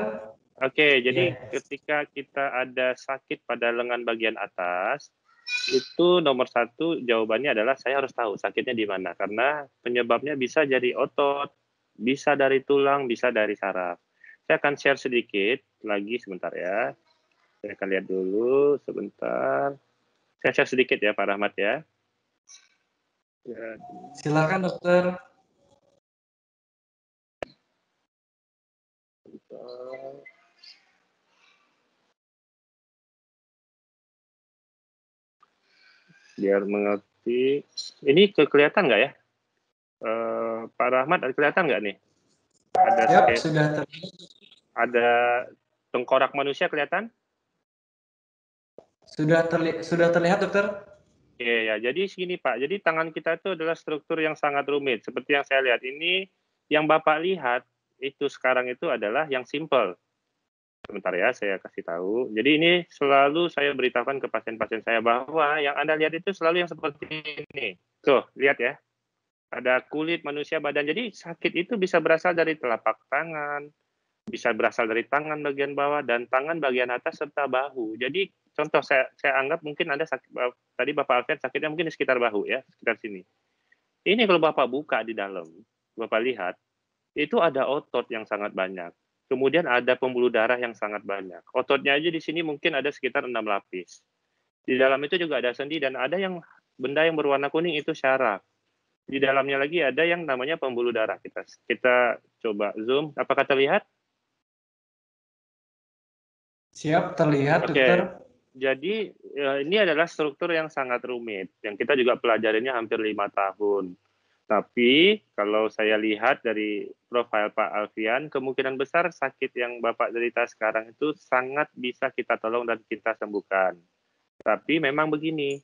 Oke, jadi ketika kita ada sakit pada lengan bagian atas, itu nomor 1 jawabannya adalah saya harus tahu sakitnya di mana. Karena penyebabnya bisa jadi otot, bisa dari tulang, bisa dari saraf. Saya akan share sedikit lagi sebentar ya. Saya akan lihat dulu sebentar. Saya share sedikit ya Pak Rahmat ya. Silakan dokter. Biar mengerti. Ini kelihatan nggak ya? Pak Rahmat, kelihatan nggak nih? Ada tengkorak manusia kelihatan? Sudah terlihat, dokter? Iya, ya. Jadi segini Pak, jadi tangan kita itu adalah struktur yang sangat rumit. Seperti yang saya lihat ini, yang Bapak lihat itu sekarang itu adalah yang simple. Sebentar ya, saya kasih tahu. Jadi ini selalu saya beritahukan ke pasien-pasien saya bahwa yang Anda lihat itu selalu yang seperti ini. Tuh, lihat ya. Ada kulit manusia, badan. Jadi sakit itu bisa berasal dari telapak tangan, bisa berasal dari tangan bagian bawah, dan tangan bagian atas, serta bahu. Jadi contoh saya anggap mungkin Anda sakit, tadi Bapak Alfian sakitnya mungkin di sekitar bahu ya, sekitar sini. Ini kalau Bapak buka di dalam, Bapak lihat, itu ada otot yang sangat banyak. Kemudian ada pembuluh darah yang sangat banyak. Ototnya aja di sini mungkin ada sekitar 6 lapis. Di dalam itu juga ada sendi dan ada yang benda yang berwarna kuning itu syaraf. Di dalamnya lagi ada yang namanya pembuluh darah. Kita coba zoom. Apakah terlihat? Siap, terlihat, Oke. dokter. Jadi ini adalah struktur yang sangat rumit, yang kita juga pelajarinya hampir 5 tahun. Tapi kalau saya lihat dari profil Pak Alfian, kemungkinan besar sakit yang Bapak derita sekarang itu sangat bisa kita tolong dan kita sembuhkan. Tapi memang begini,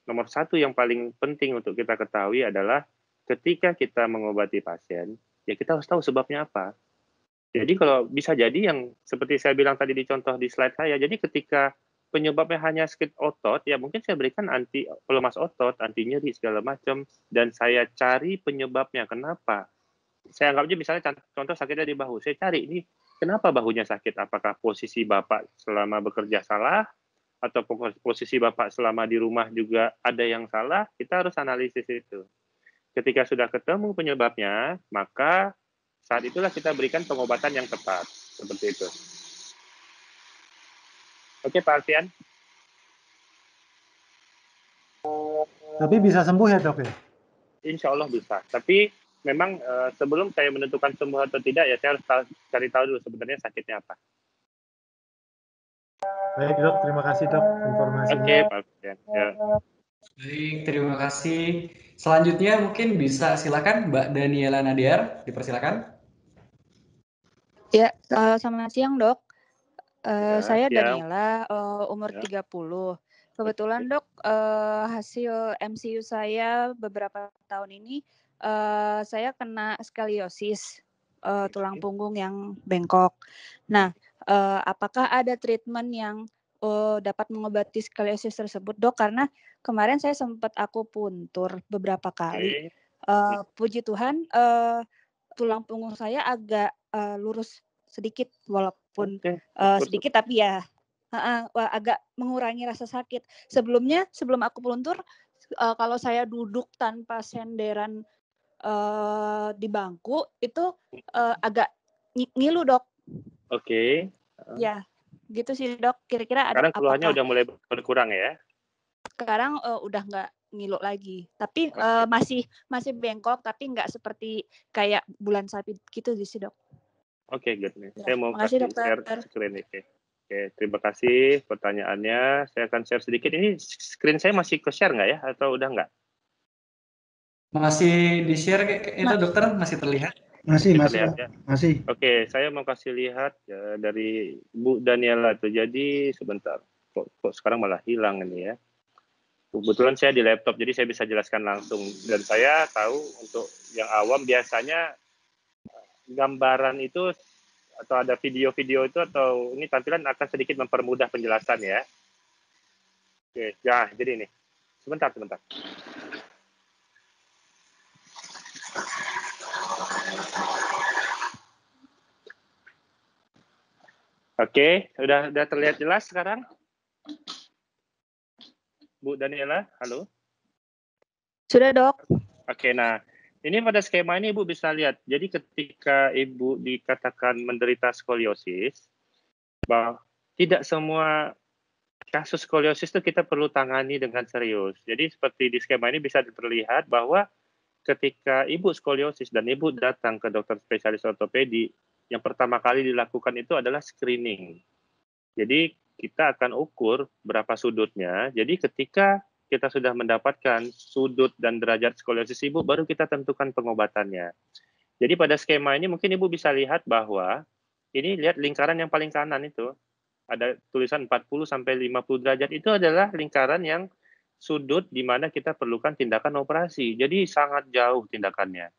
nomor satu yang paling penting untuk kita ketahui adalah ketika kita mengobati pasien, ya kita harus tahu sebabnya apa. Jadi kalau bisa jadi yang seperti saya bilang tadi di contoh di slide saya, jadi ketika penyebabnya hanya sakit otot, ya mungkin saya berikan anti pelemas otot, anti nyeri segala macam, dan saya cari penyebabnya. Kenapa? Saya anggap aja misalnya contoh sakitnya di bahu. Saya cari ini kenapa bahunya sakit? Apakah posisi Bapak selama bekerja salah? Atau posisi Bapak selama di rumah juga ada yang salah? Kita harus analisis itu. Ketika sudah ketemu penyebabnya, maka saat itulah kita berikan pengobatan yang tepat. Seperti itu. Oke, Pak Alfian. Tapi bisa sembuh ya, Dok ya? Insya Allah bisa. Tapi memang sebelum saya menentukan sembuh atau tidak, ya saya harus cari tahu dulu sebenarnya sakitnya apa. Baik, Dok. Terima kasih, Dok, informasinya. Oke, Pak Alfian. Ya. Baik, terima kasih. Selanjutnya mungkin bisa silakan Mbak Daniela Nadiar, dipersilakan. Ya, selamat siang, Dok. Saya siang. Daniela, umur 30. Kebetulan Dok, hasil MCU saya beberapa tahun ini, saya kena skoliosis, tulang punggung yang bengkok. Nah, apakah ada treatment yang dapat mengobati skoliosis tersebut, Dok? Karena kemarin saya sempat akupuntur beberapa kali. Puji Tuhan, tulang punggung saya agak lurus sedikit, walaupun sedikit, tapi ya agak mengurangi rasa sakit. Sebelum akupuntur, kalau saya duduk tanpa senderan di bangku itu agak ngilu, Dok. Oke. Ya, gitu sih, Dok. Kira-kira ada sekarang keluhannya udah mulai berkurang ya? Sekarang udah nggak ngilu lagi, tapi masih bengkok, tapi nggak seperti kayak bulan sapi gitu sih, Dok. Oke, good. Ya, saya mau makasih, kasih share screen ini. Oke, terima kasih pertanyaannya. Saya akan share sedikit. Ini screen saya masih ke-share nggak ya? Atau udah nggak? Masih di-share itu, dokter? Masih terlihat? Masih. Terlihat, ya? Masih. Oke, saya mau kasih lihat ya, dari Bu Daniela tuh. Jadi sebentar, kok sekarang malah hilang ini ya. Kebetulan saya di laptop, jadi saya bisa jelaskan langsung. Dan saya tahu untuk yang awam biasanya gambaran itu atau ada video-video itu atau ini tampilan akan sedikit mempermudah penjelasan ya. Oke, ya jadi ini. Sebentar. Oke, udah terlihat jelas sekarang? Bu Daniela, halo? Sudah, Dok. Oke, nah ini pada skema ini Ibu bisa lihat. Jadi ketika Ibu dikatakan menderita skoliosis, bahwa tidak semua kasus skoliosis itu kita perlu tangani dengan serius. Jadi seperti di skema ini bisa terlihat bahwa ketika Ibu skoliosis dan Ibu datang ke dokter spesialis ortopedi, yang pertama kali dilakukan itu adalah screening. Jadi kita akan ukur berapa sudutnya. Jadi ketika kita sudah mendapatkan sudut dan derajat skoliosis Ibu, baru kita tentukan pengobatannya. Jadi pada skema ini mungkin Ibu bisa lihat bahwa ini lihat lingkaran yang paling kanan itu, ada tulisan 40 sampai 50 derajat, itu adalah lingkaran yang sudut di mana kita perlukan tindakan operasi. Jadi sangat jauh tindakannya.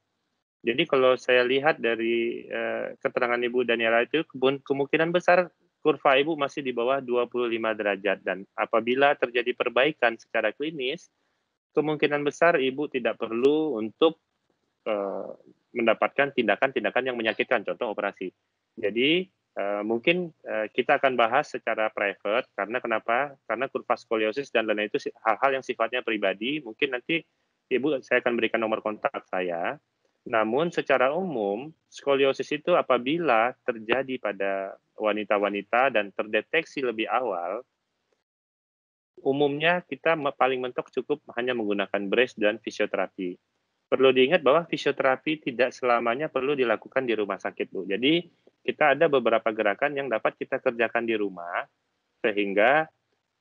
Jadi kalau saya lihat dari keterangan Ibu Daniela itu, kemungkinan besar kurva Ibu masih di bawah 25 derajat. Dan apabila terjadi perbaikan secara klinis, kemungkinan besar Ibu tidak perlu untuk mendapatkan tindakan-tindakan yang menyakitkan, contoh operasi. Jadi mungkin kita akan bahas secara private, karena kenapa? Karena kurva skoliosis dan lain-lain itu hal-hal yang sifatnya pribadi. Mungkin nanti Ibu saya akan berikan nomor kontak saya. Namun secara umum skoliosis itu apabila terjadi pada wanita-wanita dan terdeteksi lebih awal, umumnya kita paling mentok cukup hanya menggunakan brace dan fisioterapi. Perlu diingat bahwa fisioterapi tidak selamanya perlu dilakukan di rumah sakit, Bu. Jadi kita ada beberapa gerakan yang dapat kita kerjakan di rumah, sehingga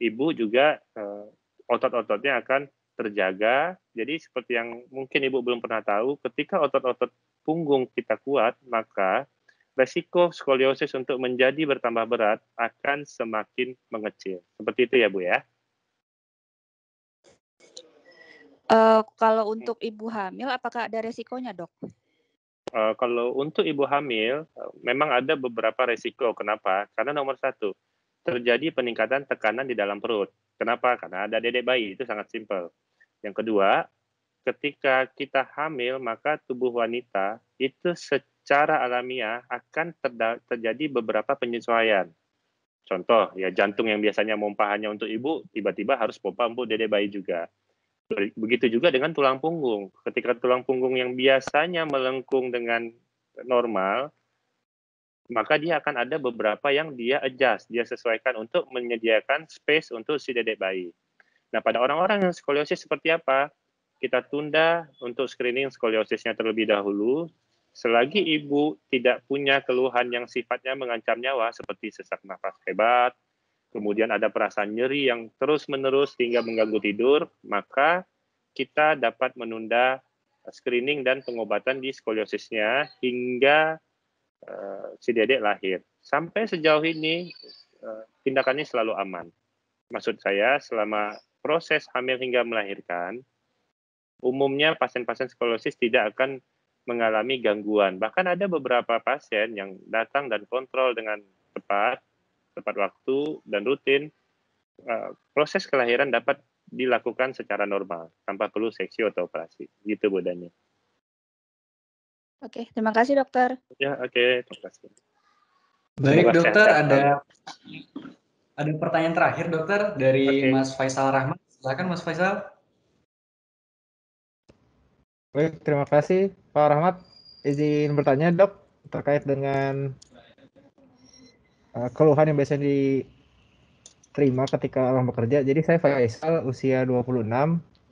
Ibu juga otot-ototnya akan terjaga. Jadi seperti yang mungkin Ibu belum pernah tahu, ketika otot-otot punggung kita kuat, maka resiko skoliosis untuk menjadi bertambah berat akan semakin mengecil. Seperti itu ya, Bu ya. Kalau untuk ibu hamil, apakah ada resikonya, Dok? Kalau untuk ibu hamil, memang ada beberapa resiko. Kenapa? Karena nomor satu, terjadi peningkatan tekanan di dalam perut. Kenapa? Karena ada dedek bayi, itu sangat simpel. Yang kedua, ketika kita hamil, maka tubuh wanita itu secara alamiah akan terjadi beberapa penyesuaian. Contoh, ya jantung yang biasanya pompa hanya untuk ibu, tiba-tiba harus pompa untuk dedek bayi juga. Begitu juga dengan tulang punggung. Ketika tulang punggung yang biasanya melengkung dengan normal, maka dia akan ada beberapa yang dia adjust, dia sesuaikan untuk menyediakan space untuk si dedek bayi. Nah, pada orang-orang yang skoliosis seperti apa? Kita tunda untuk screening skoliosisnya terlebih dahulu. Selagi ibu tidak punya keluhan yang sifatnya mengancam nyawa, seperti sesak nafas hebat, kemudian ada perasaan nyeri yang terus-menerus hingga mengganggu tidur, maka kita dapat menunda screening dan pengobatan di skoliosisnya hingga si dedek lahir. Sampai sejauh ini tindakannya selalu aman. Maksud saya selama proses hamil hingga melahirkan, umumnya pasien-pasien skoliosis tidak akan mengalami gangguan. Bahkan ada beberapa pasien yang datang dan kontrol dengan tepat waktu dan rutin, proses kelahiran dapat dilakukan secara normal tanpa perlu seksi atau operasi. Gitu Bu Dani. Oke, terima kasih dokter. Ya, oke, terima kasih. Baik Semoga dokter, sehat. ada pertanyaan terakhir dokter dari Mas Faisal Rahmat. Silakan Mas Faisal. Baik, terima kasih Pak Rahmat. Izin bertanya dok terkait dengan keluhan yang biasanya diterima ketika orang bekerja. Jadi saya Faisal, usia 26.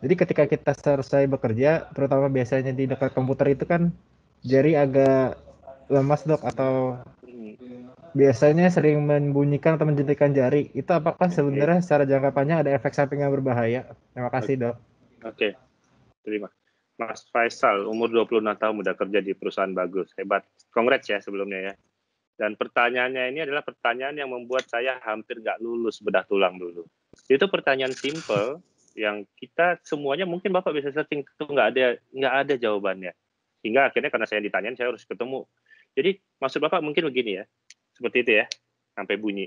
Jadi ketika kita selesai bekerja, terutama biasanya di dekat komputer itu kan jari agak lemas dok, atau biasanya sering membunyikan atau menjentikan jari. Itu apakah sebenarnya secara jangka panjang ada efek samping yang berbahaya? Terima kasih dok. Oke, terima. Mas Faisal, umur 26 tahun udah kerja di perusahaan bagus, hebat. Congrats ya sebelumnya ya. Dan pertanyaannya ini adalah pertanyaan yang membuat saya hampir nggak lulus bedah tulang dulu. Itu pertanyaan simple yang kita semuanya mungkin Bapak bisa searching, itu nggak ada jawabannya. Hingga akhirnya karena saya ditanyain, saya harus ketemu. Jadi maksud Bapak mungkin begini ya, seperti itu ya, sampai bunyi.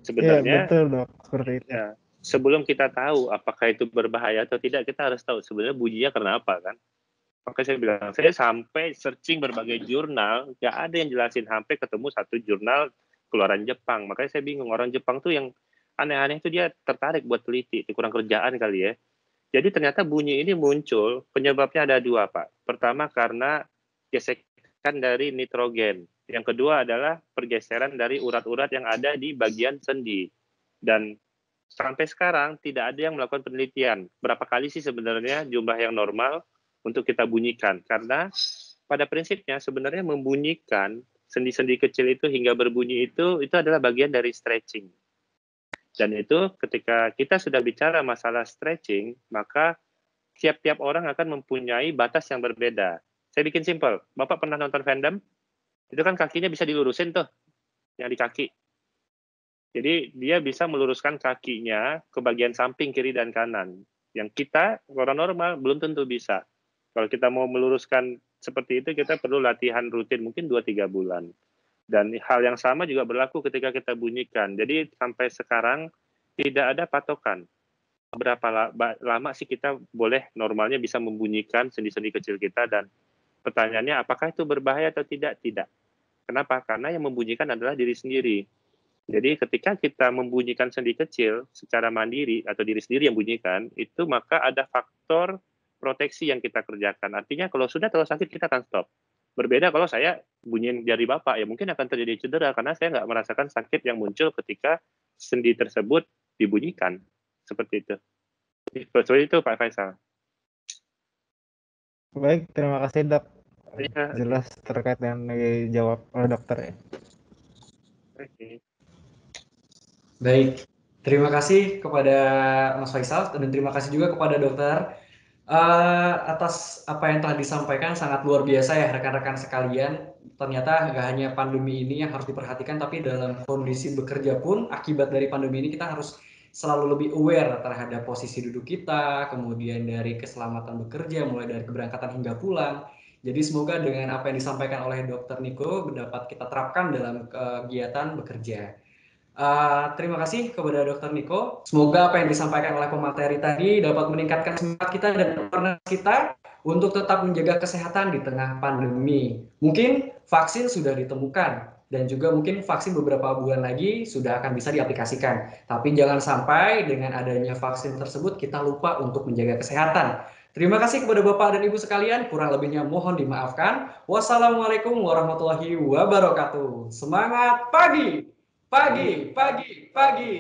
Sebenarnya, ya, betul dok, seperti itu. Ya, sebelum kita tahu apakah itu berbahaya atau tidak, kita harus tahu sebenarnya bunyinya karena apa kan. Maka saya bilang, saya sampai searching berbagai jurnal, nggak ada yang jelasin, sampai ketemu satu jurnal keluaran Jepang. Makanya saya bingung, orang Jepang tuh yang aneh-aneh itu dia tertarik buat teliti, itu kurang kerjaan kali ya. Jadi ternyata bunyi ini muncul, penyebabnya ada dua Pak. Pertama karena gesekan dari nitrogen. Yang kedua adalah pergeseran dari urat-urat yang ada di bagian sendi. Dan sampai sekarang tidak ada yang melakukan penelitian. Berapa kali sih sebenarnya jumlah yang normal untuk kita bunyikan? Karena pada prinsipnya sebenarnya membunyikan sendi-sendi kecil itu hingga berbunyi itu adalah bagian dari stretching. Dan itu ketika kita sudah bicara masalah stretching, maka tiap-tiap orang akan mempunyai batas yang berbeda. Saya bikin simpel. Bapak pernah nonton Fandom? Itu kan kakinya bisa dilurusin tuh, yang di kaki. Jadi dia bisa meluruskan kakinya ke bagian samping kiri dan kanan. Yang kita, orang normal, belum tentu bisa. Kalau kita mau meluruskan seperti itu, kita perlu latihan rutin, mungkin 2-3 bulan. Dan hal yang sama juga berlaku ketika kita bunyikan. Jadi sampai sekarang tidak ada patokan. Berapa lama sih kita boleh normalnya bisa membunyikan sendi-sendi kecil kita, dan pertanyaannya apakah itu berbahaya atau tidak? Tidak. Kenapa? Karena yang membunyikan adalah diri sendiri. Jadi ketika kita membunyikan sendi kecil secara mandiri atau diri sendiri yang bunyikan, itu maka ada faktor proteksi yang kita kerjakan. Artinya kalau sudah terlalu sakit kita akan stop. Berbeda kalau saya bunyiin jari Bapak, ya mungkin akan terjadi cedera karena saya nggak merasakan sakit yang muncul ketika sendi tersebut dibunyikan. Seperti itu. Seperti itu Pak Faisal. Baik, terima kasih Dok. Ya. Jelas terkait dengan dijawab oleh dokter ya. Oke. Baik, terima kasih kepada Mas Faisal dan terima kasih juga kepada dokter atas apa yang telah disampaikan. Sangat luar biasa ya rekan-rekan sekalian. Ternyata nggak hanya pandemi ini yang harus diperhatikan, tapi dalam kondisi bekerja pun akibat dari pandemi ini kita harus selalu lebih aware terhadap posisi duduk kita, kemudian dari keselamatan bekerja, mulai dari keberangkatan hingga pulang. Jadi semoga dengan apa yang disampaikan oleh Dr. Niko dapat kita terapkan dalam kegiatan bekerja. Terima kasih kepada Dr. Niko. Semoga apa yang disampaikan oleh pemateri tadi dapat meningkatkan semangat kita dan awareness kita untuk tetap menjaga kesehatan di tengah pandemi. Mungkin vaksin sudah ditemukan dan juga mungkin vaksin beberapa bulan lagi sudah akan bisa diaplikasikan. Tapi jangan sampai dengan adanya vaksin tersebut kita lupa untuk menjaga kesehatan. Terima kasih kepada Bapak dan Ibu sekalian. Kurang lebihnya mohon dimaafkan. Wassalamualaikum warahmatullahi wabarakatuh. Semangat pagi! Pagi, pagi, pagi.